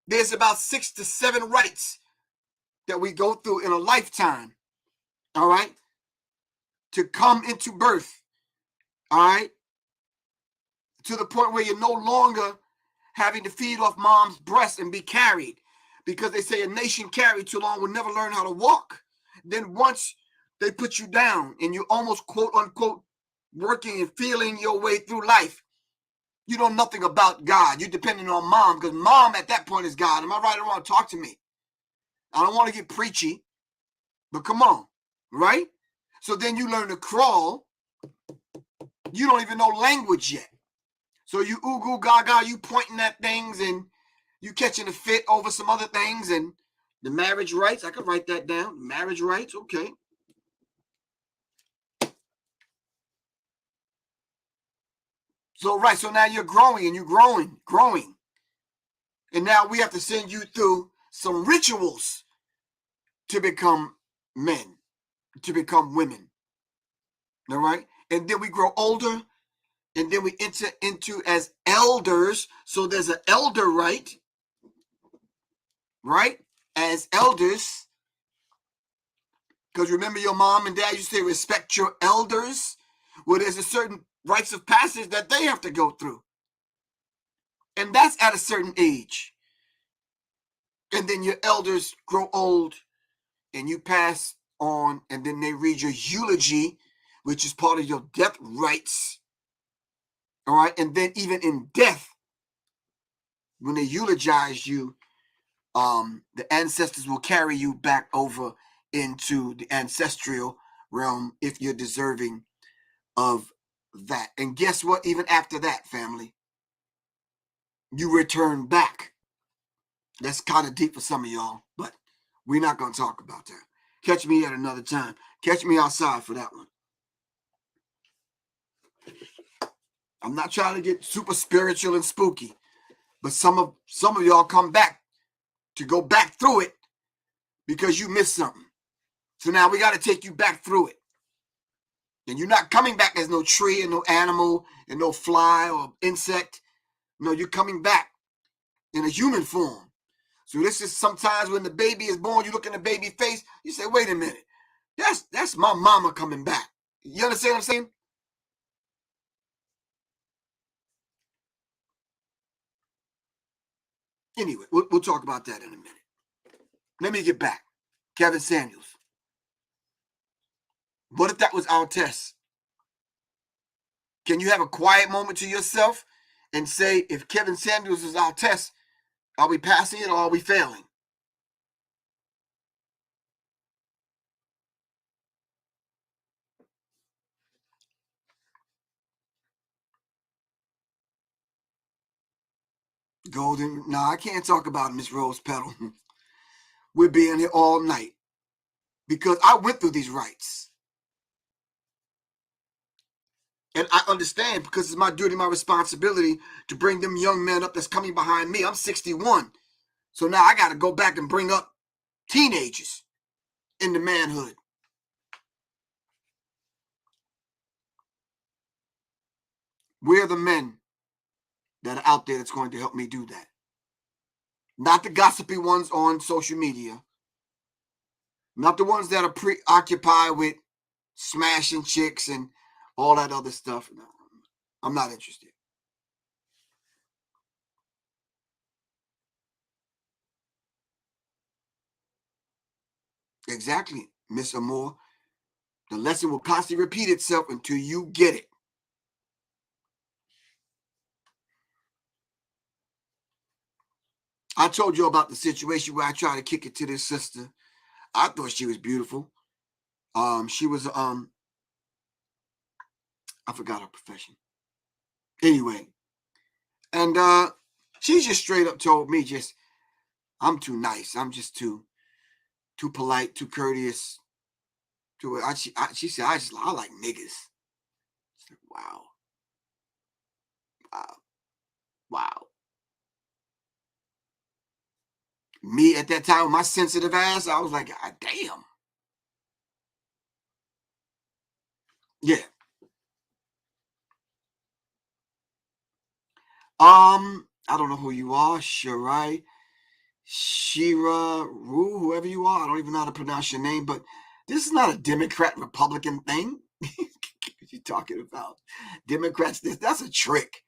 There's about 6 to 7 rights that we go through in a lifetime. All right? To come into birth. All right? To the point where you're no longer having to feed off mom's breast and be carried. Because they say a nation carried too long will never learn how to walk. Then once they put you down and you're almost quote unquote working and feeling your way through life, you know nothing about God. You're depending on mom because mom at that point is God. Am I right or wrong? Talk to me. I don't want to get preachy, but come on, right? So then you learn to crawl. You don't even know language yet. So you ooh gaga, you pointing at things and you catching a fit over some other things and the marriage rights. I could write that down. Marriage rights, okay. So right, so now you're growing and you're growing. And now we have to send you through some rituals to become men, to become women. All right? And then we grow older and then we enter into as elders. So there's an elder right? As elders. Because remember your mom and dad used to say respect your elders. Well, there's a certain rites of passage that they have to go through. And that's at a certain age. And then your elders grow old and you pass on and then they read your eulogy, which is part of your death rites. All right. And then even in death, when they eulogize you, the ancestors will carry you back over into the ancestral realm if you're deserving of that. And guess what? Even after that, family, you return back. That's kind of deep for some of y'all, but we're not going to talk about that. Catch me at another time. Catch me outside for that one. I'm not trying to get super spiritual and spooky, but some of y'all come back to go back through it because you missed something. So now we got to take you back through it. And you're not coming back as no tree and no animal and no fly or insect. No, you're coming back in a human form. So this is sometimes when the baby is born, you look in the baby face, you say, wait a minute, that's my mama coming back. You understand what I'm saying? Anyway, we'll talk about that in a minute. Let me get back. Kevin Samuels. What if that was our test? Can you have a quiet moment to yourself and say, if Kevin Samuels is our test, are we passing it or are we failing? Golden, no, I can't talk about Miss Rose Petal. We'll be in here all night because I went through these rights. And I understand because it's my duty, my responsibility to bring them young men up that's coming behind me. I'm 61. So now I got to go back and bring up teenagers into manhood. We're the men that are out there that's going to help me do that. Not the gossipy ones on social media. Not the ones that are preoccupied with smashing chicks and all that other stuff. No, I'm not interested. Exactly, Miss Amore. The lesson will constantly repeat itself until you get it. I told you about the situation where I tried to kick it to this sister. I thought she was beautiful. She was I forgot her profession. Anyway, and she just straight up told me, I'm too nice. I'm just too polite, too courteous. She said, I like niggas. Like, wow. Me at that time, with my sensitive ass, I was like, God damn. Yeah. I don't know who you are, Shira Rue, whoever you are. I don't even know how to pronounce your name, but this is not a Democrat Republican thing. What you talking about? Democrats, that's a trick.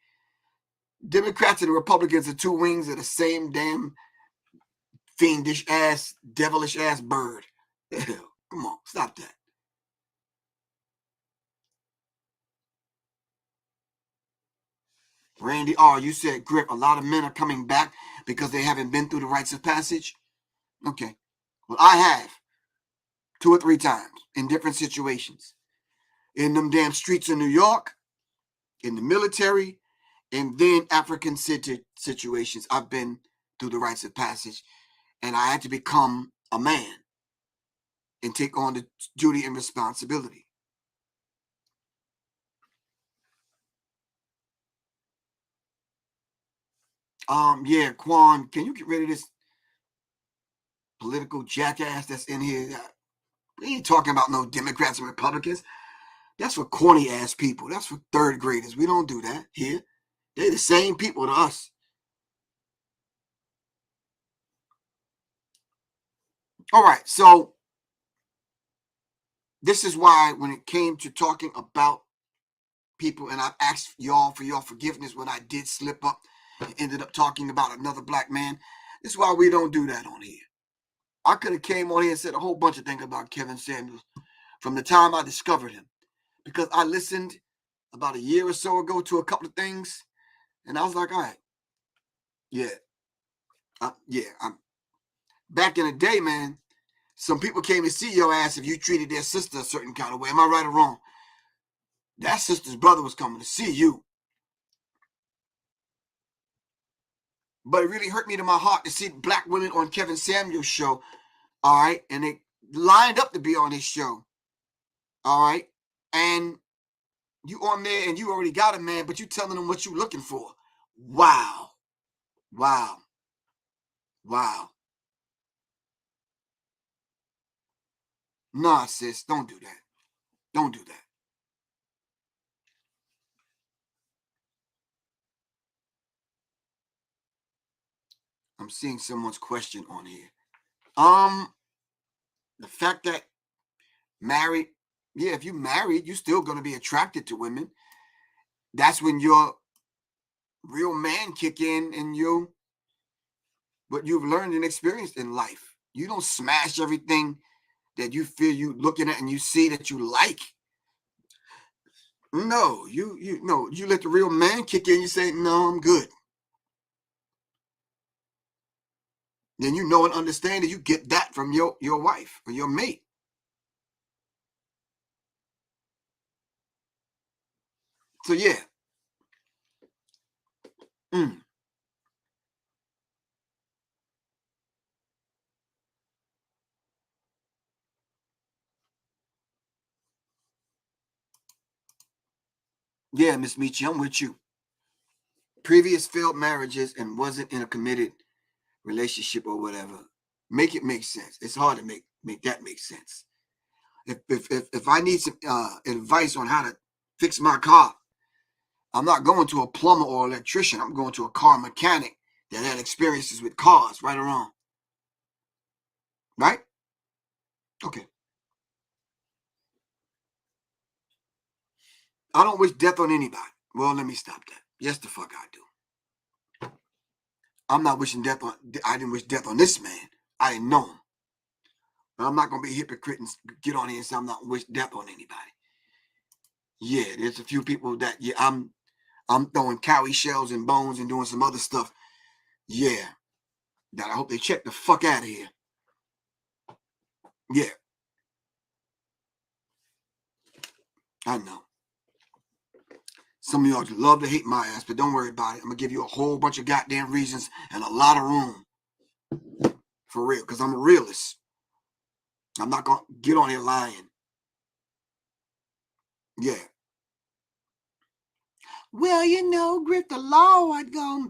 Democrats and Republicans are two wings of the same damn fiendish ass, devilish ass bird. Hell, come on, stop that. Randy R., you said, Griff, a lot of men are coming back because they haven't been through the rites of passage. Okay. Well, I have 2 or 3 times in different situations. In them damn streets of New York, in the military, and then African-centered situations. I've been through the rites of passage, and I had to become a man and take on the duty and responsibility. Yeah, Quan, can you get rid of this political jackass that's in here? We ain't talking about no Democrats and Republicans. That's for corny ass people. That's for 3rd graders. We don't do that here. They're the same people to us. All right, so this is why when it came to talking about people, and I've asked y'all for your forgiveness when I did slip up and ended up talking about another black man. This is why we don't do that on here. I could have came on here and said a whole bunch of things about Kevin Samuels from the time I discovered him, because I listened about a year or so ago to a couple of things, and I was like, all right, back in the day, man, some people came to see your ass if you treated their sister a certain kind of way. Am I right or wrong? That sister's brother was coming to see you. But it really hurt me to my heart to see black women on Kevin Samuels' show, all right? And they lined up to be on his show, all right? And you on there and you already got a man, but you telling them what you looking for. Wow. Nah, sis, don't do that. Don't do that. I'm seeing someone's question on here. The fact that married, yeah, if you married, you're still going to be attracted to women. That's when your real man kick in and you what you've learned and experienced in life. You don't smash everything that you feel you looking at and you see that you like. No, you let the real man kick in. You say, no, I'm good. Then you know and understand that you get that from your wife or your mate. So yeah. Yeah, Miss Michi, I'm with you. Previous failed marriages and wasn't in a committed relationship or whatever. Make it make sense. It's hard to make that make sense. If I need some advice on how to fix my car, I'm not going to a plumber or electrician. I'm going to a car mechanic that had experiences with cars, right or wrong. Right? Okay. I don't wish death on anybody. Well, let me stop that. Yes, the fuck I do. I'm not wishing death on, I didn't wish death on this man. I didn't know him. But I'm not going to be a hypocrite and get on here and say I'm not wish death on anybody. Yeah, there's a few people that, yeah, I'm throwing cowrie shells and bones and doing some other stuff. Yeah. That I hope they check the fuck out of here. Yeah. I know. Some of y'all love to hate my ass, but don't worry about it. I'm going to give you a whole bunch of goddamn reasons and a lot of room. For real, because I'm a realist. I'm not going to get on here lying. Yeah. Well, you know, Griff, the Lord gonna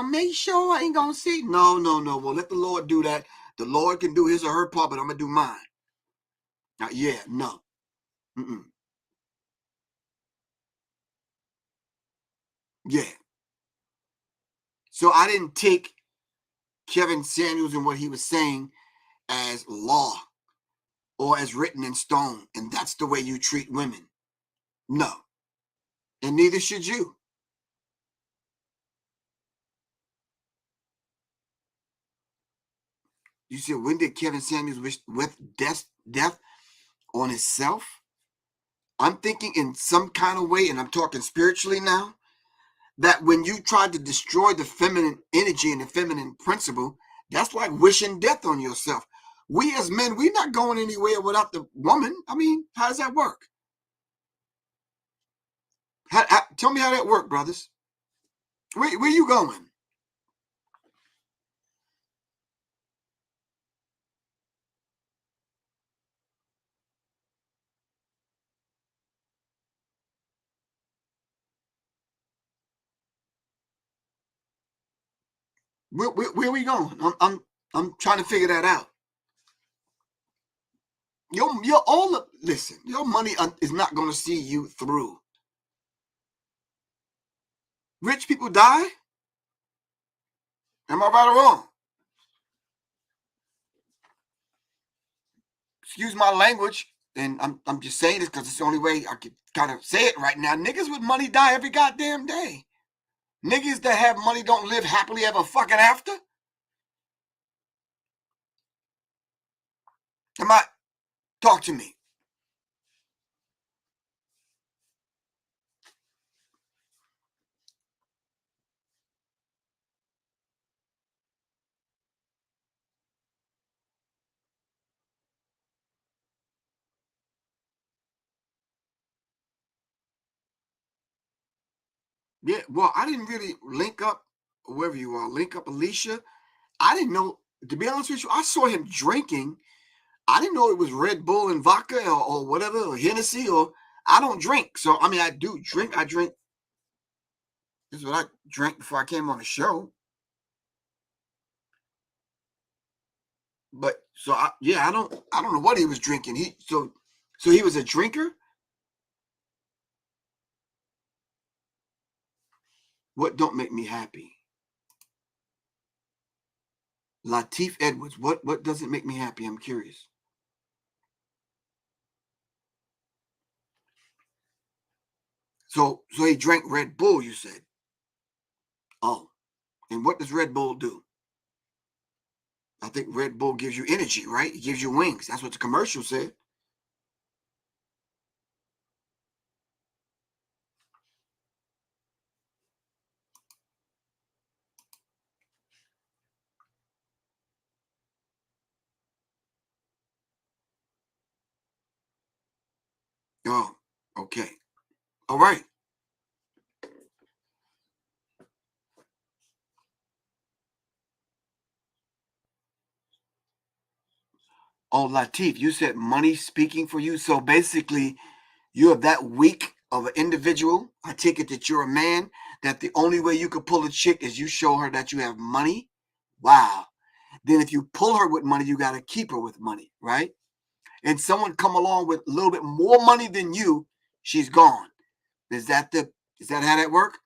make sure I ain't gonna see. No. Well, let the Lord do that. The Lord can do his or her part, but I'm gonna do mine. Now, yeah, no. Yeah. So I didn't take Kevin Samuels and what he was saying as law or as written in stone, and that's the way you treat women. No. And neither should you. You said, when did Kevin Samuels wish with death on himself? I'm thinking in some kind of way, and I'm talking spiritually now, that when you try to destroy the feminine energy and the feminine principle, that's like wishing death on yourself. We as men, we're not going anywhere without the woman. I mean, how does that work? Tell me how that works, brothers. Where you going? Where we going? I'm trying to figure that out. Listen, your money is not going to see you through. Rich people die. Am I right or wrong? Excuse my language, and I'm just saying this because it's the only way I can kind of say it right now. Niggas with money die every goddamn day. Niggas that have money don't live happily ever fucking after. Talk to me. Yeah, well, I didn't really link up, whoever you are, link up Alicia. I didn't know, to be honest with you, I saw him drinking. I didn't know it was Red Bull and vodka or whatever, or Hennessy, or I don't drink. So, I mean, I do drink. I drink. This is what I drank before I came on the show. But so I don't know what he was drinking. So he was a drinker. What don't make me happy? Lateef Edwards. What doesn't make me happy? I'm curious. So he drank Red Bull, you said. Oh, and what does Red Bull do? I think Red Bull gives you energy, right? It gives you wings. That's what the commercial said. Oh, okay. All right. Oh, Latif, you said money speaking for you. So basically, you are that weak of an individual. I take it that you're a man, that the only way you could pull a chick is you show her that you have money. Wow. Then if you pull her with money, you got to keep her with money, right? And someone come along with a little bit more money than you, she's gone. Is that how that work?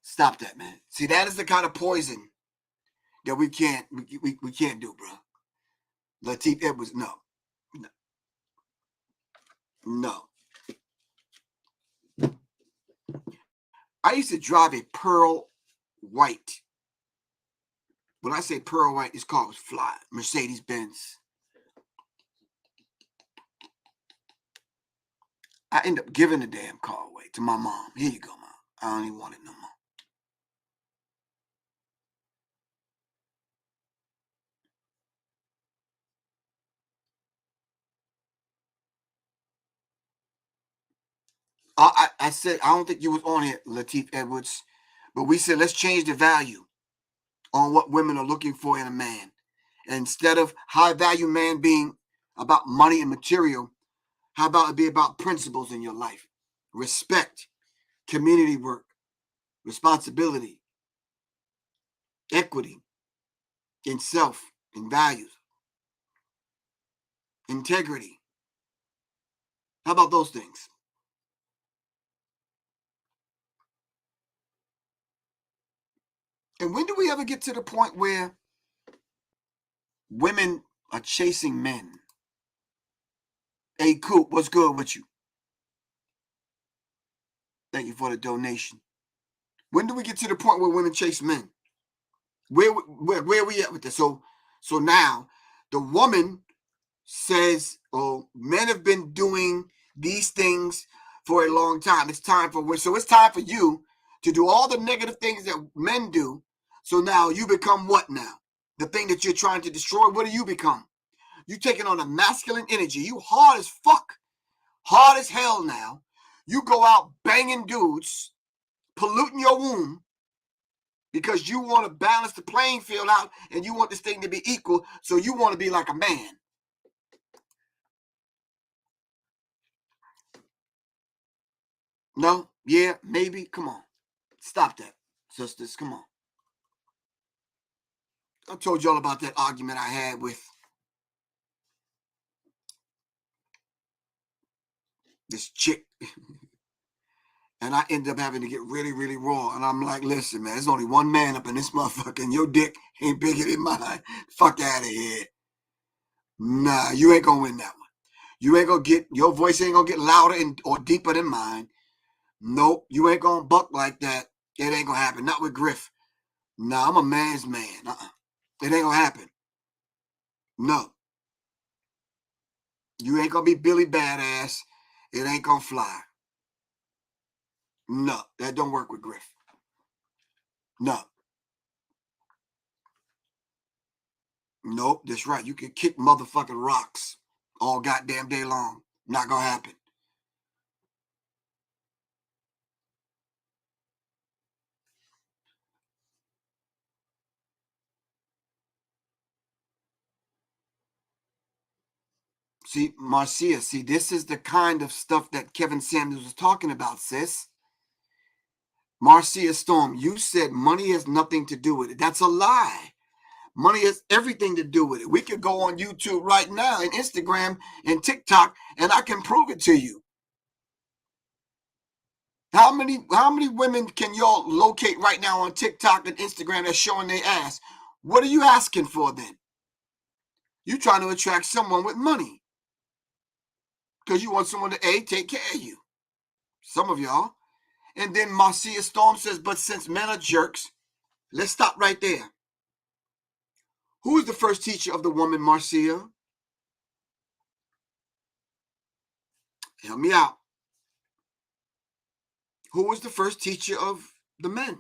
Stop that, man. See, that is the kind of poison that we can't do, bro. Latif Edwards, no. I used to drive a pearl white. When I say pearl white, it's called fly. Mercedes Benz. I end up giving the damn car away to my mom. Here you go, Mom. I don't even want it no more. I said, I don't think you was on here, Latif Edwards, but we said, let's change the value on what women are looking for in a man. And instead of high value man being about money and material, how about it be about principles in your life? Respect, community work, responsibility, equity in self, in values, integrity. How about those things? And when do we ever get to the point where women are chasing men? Hey, Coop, what's good with you? Thank you for the donation. When do we get to the point where women chase men? Where we at with this? So now the woman says, oh, men have been doing these things for a long time. It's time for you to do all the negative things that men do. So now you become what now? The thing that you're trying to destroy, what do you become? You taking on a masculine energy. You hard as fuck. Hard as hell now. You go out banging dudes, polluting your womb because you want to balance the playing field out and you want this thing to be equal, so you want to be like a man. No? Yeah? Maybe? Come on. Stop that, sisters. Come on. I told y'all about that argument I had with this chick. And I ended up having to get really, really raw. And I'm like, listen, man, there's only one man up in this motherfucker, and your dick ain't bigger than mine. Fuck out of here. Nah, you ain't gonna win that one. You ain't gonna get, your voice ain't gonna get louder or deeper than mine. Nope, you ain't gonna buck like that. It ain't gonna happen. Not with Griff. Nah, I'm a man's man. It ain't gonna happen. No. You ain't gonna be Billy Badass. It ain't gonna fly. No, that don't work with Griff. No. Nope, that's right. You can kick motherfucking rocks all goddamn day long. Not gonna happen. See, Marcia, this is the kind of stuff that Kevin Samuels was talking about, sis. Marcia Storm, you said money has nothing to do with it. That's a lie. Money has everything to do with it. We could go on YouTube right now and Instagram and TikTok, and I can prove it to you. How many women can y'all locate right now on TikTok and Instagram that's showing their ass? What are you asking for then? You trying to attract someone with money because you want someone to take care of you. some of y'all. And then Marcia Storm says, but since men are jerks, let's stop right there. Who is the first teacher of the woman, Marcia? Help me out. Who was the first teacher of the men?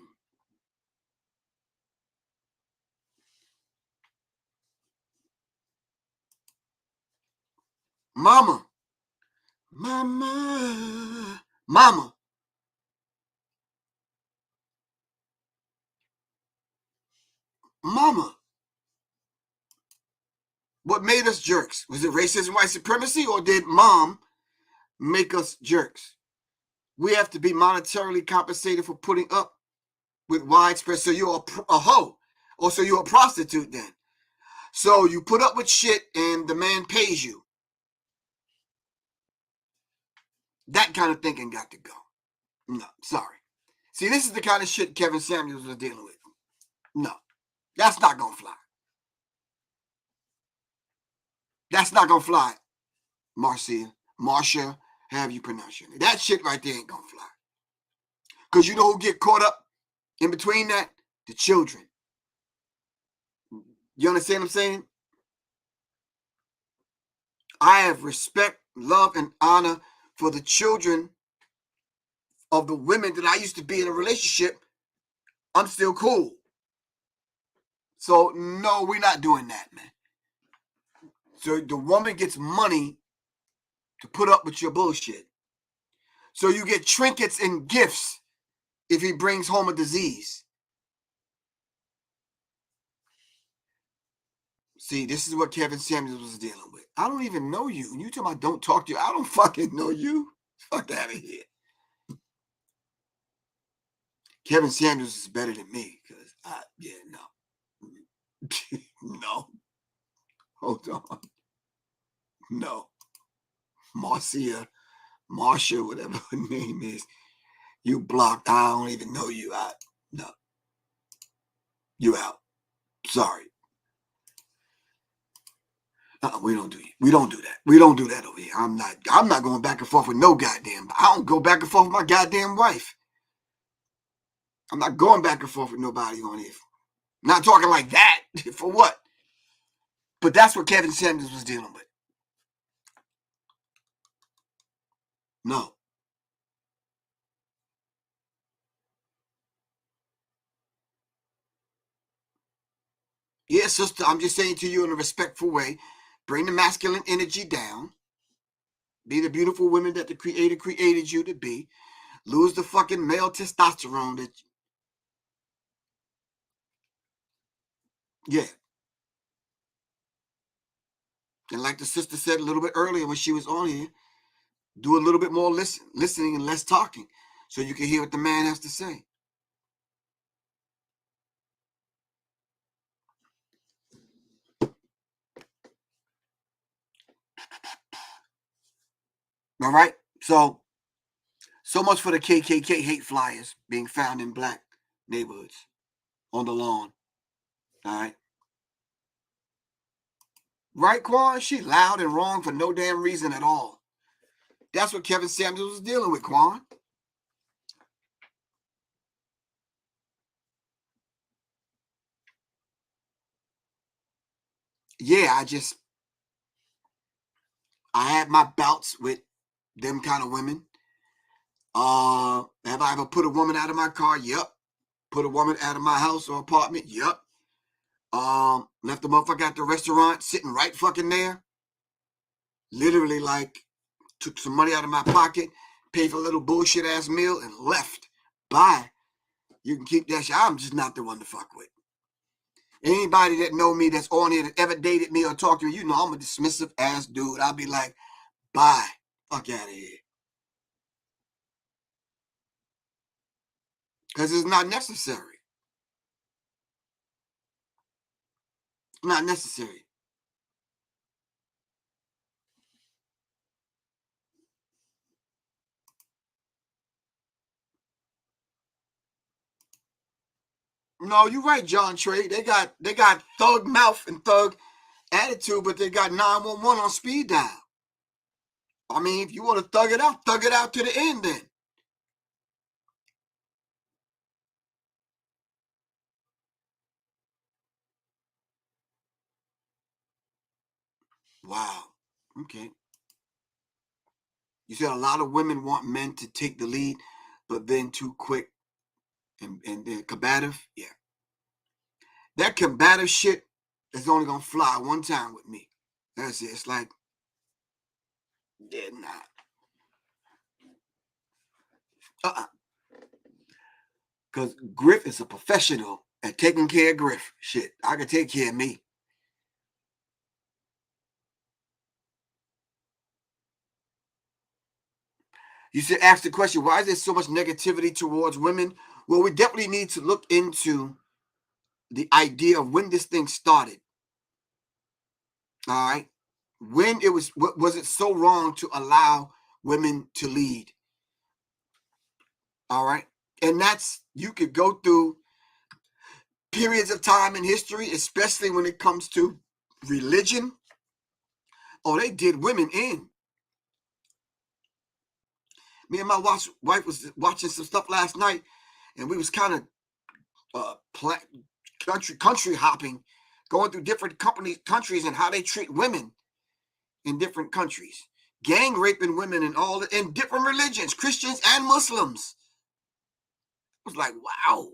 Mama. Mama. Mama. Mama. What made us jerks? Was it racism, white supremacy, or did mom make us jerks? We have to be monetarily compensated for putting up with widespread. So you're a hoe, or so you're a prostitute then. So you put up with shit and the man pays you. That kind of thinking got to go. No, sorry. See, this is the kind of shit Kevin Samuels was dealing with. No, that's not going to fly. That's not going to fly, Marcia, however you pronounce your name. That shit right there ain't going to fly. Because you know who get caught up in between that? The children. You understand what I'm saying? I have respect, love, and honor for the children of the women that I used to be in a relationship. I'm still cool. So, no, we're not doing that, man. So the woman gets money to put up with your bullshit. So you get trinkets and gifts if he brings home a disease. See, this is what Kevin Samuels was dealing with. I don't even know you. And you talking about don't talk to you. I don't fucking know you. Fuck out of here. Kevin Samuels is better than me because no. No. Hold on. No. Marcia, whatever her name is. You blocked. I don't even know you. No. You out. Sorry. We don't do that. We don't do that over here. I'm not going back and forth with no goddamn. I don't go back and forth with my goddamn wife. I'm not going back and forth with nobody on here. Not talking like that. For what? But that's what Kevin Samuels was dealing with. No. Yeah, sister, I'm just saying to you in a respectful way, bring the masculine energy down. Be the beautiful woman that the Creator created you to be. Lose the fucking male testosterone that yeah. And like the sister said a little bit earlier when she was on here, do a little bit more listening and less talking so you can hear what the man has to say. All right? So much for the KKK hate flyers being found in black neighborhoods on the lawn. All right? Right, Quan? She loud and wrong for no damn reason at all. That's what Kevin Samuels was dealing with, Quan. Yeah, I had my bouts with them kind of women. Have I ever put a woman out of my car? Yep. Put a woman out of my house or apartment? Yep. Left the motherfucker at the restaurant sitting right fucking there. Literally like took some money out of my pocket, paid for a little bullshit ass meal and left. Bye. You can keep that shit. I'm just not the one to fuck with. Anybody that know me that's on here that ever dated me or talked to me, you know I'm a dismissive ass dude. I'll be like, bye. Fuck out of here. Because it's not necessary. Not necessary. No, you're right, John Trey. They got thug mouth and thug attitude, but they got 911 on speed dial. I mean, if you want to thug it out to the end then. Wow. Okay. You said a lot of women want men to take the lead, but then too quick and they're combative. Yeah. That combative shit is only gonna fly one time with me. That's it. It's like, they're not. Because Griff is a professional at taking care of Griff. Shit, I can take care of me. You should ask the question, why is there so much negativity towards women? Well, we definitely need to look into the idea of when this thing started. All right. When it was it so wrong to allow women to lead? All right. And that's, you could go through periods of time in history, especially when it comes to religion. Oh, they did women in. Me and my wife was watching some stuff last night, and we was kind of country hopping, going through different countries and how they treat women in different countries, gang raping women in different religions, Christians and Muslims. I was like, wow.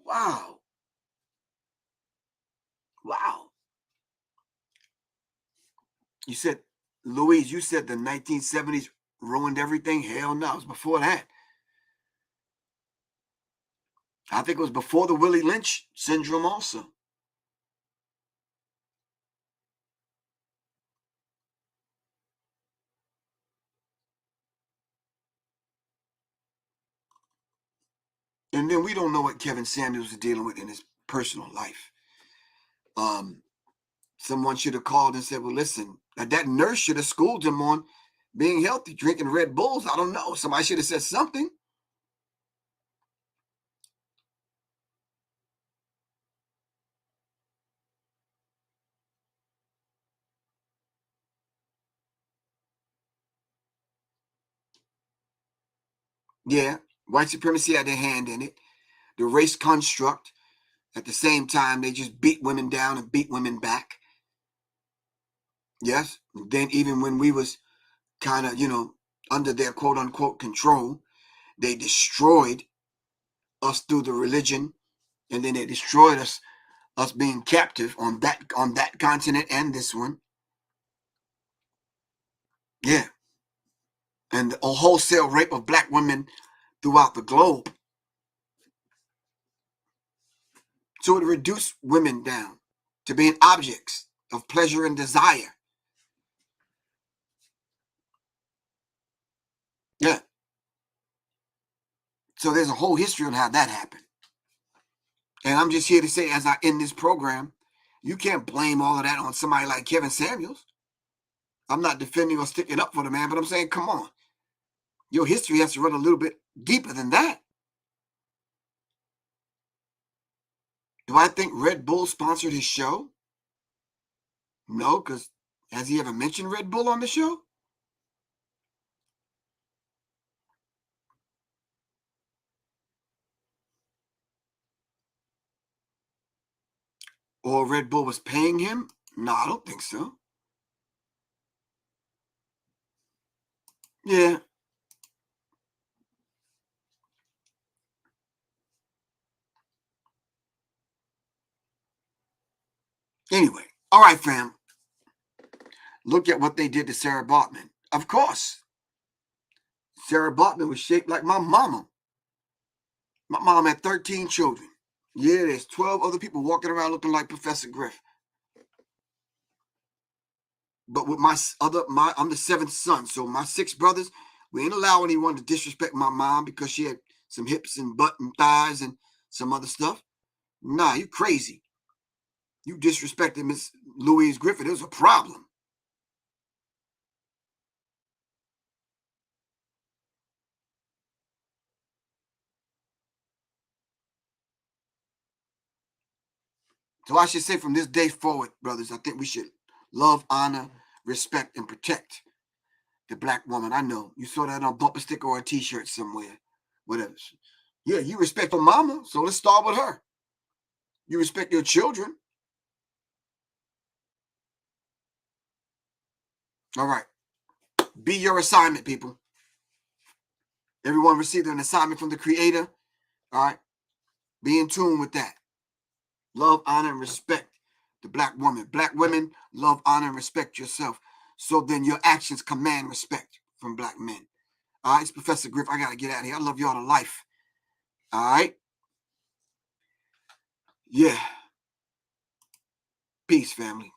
Wow. Wow. You said, Louise, you said the 1970s ruined everything? Hell no, it was before that. I think it was before the Willie Lynch syndrome also. And then we don't know what Kevin Samuels is dealing with in his personal life. Someone should have called and said, well, listen, that nurse should have schooled him on being healthy, drinking Red Bulls. I don't know. Somebody should have said something. Yeah, white supremacy had their hand in it. The race construct. At the same time, they just beat women down and beat women back. Yes. And then even when we was kind of, under their quote unquote control, they destroyed us through the religion, and then they destroyed us being captive on that continent and this one. Yeah. And a wholesale rape of black women throughout the globe. So it reduced women down to being objects of pleasure and desire. Yeah. So there's a whole history on how that happened. And I'm just here to say, as I end this program, you can't blame all of that on somebody like Kevin Samuels. I'm not defending or sticking up for the man, but I'm saying, come on. Your history has to run a little bit deeper than that. Do I think Red Bull sponsored his show? No, because has he ever mentioned Red Bull on the show? Or Red Bull was paying him? No, I don't think so. Yeah. Anyway, all right, fam. Look at what they did to Sarah Baartman. Of course. Sarah Baartman was shaped like my mama. My mom had 13 children. Yeah, there's 12 other people walking around looking like Professor Griff. But with I'm the seventh son, so my 6 brothers, we ain't allow anyone to disrespect my mom because she had some hips and butt and thighs and some other stuff. Nah, you crazy. You disrespected Miss Louise Griffith. It was a problem. So I should say from this day forward, brothers, I think we should love, honor, respect, and protect the black woman. I know you saw that on a bumper sticker or a t-shirt somewhere. Whatever. Yeah, you respect your mama, so let's start with her. You respect your children. All right. Be your assignment, people. Everyone received an assignment from the Creator. All right. Be in tune with that. Love, honor, and respect the black woman. Black women, love, honor, and respect yourself. So then your actions command respect from black men. All right. It's Professor Griff. I got to get out of here. I love y'all to life. All right. Yeah. Peace, family.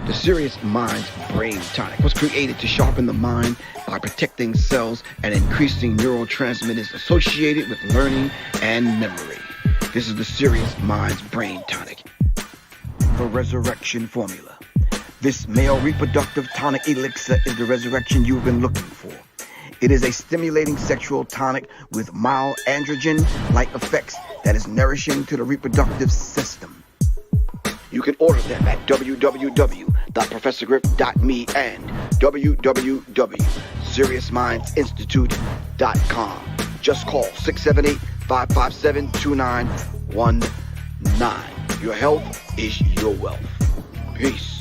The Serious Minds Brain Tonic was created to sharpen the mind by protecting cells and increasing neurotransmitters associated with learning and memory. This is the Serious Minds Brain Tonic. The Resurrection Formula. This male reproductive tonic elixir is the resurrection you've been looking for. It is a stimulating sexual tonic with mild androgen-like effects that is nourishing to the reproductive system. You can order them at www.professorgriff.me and www.seriousmindsinstitute.com. Just call 678-557-2919. Your health is your wealth. Peace.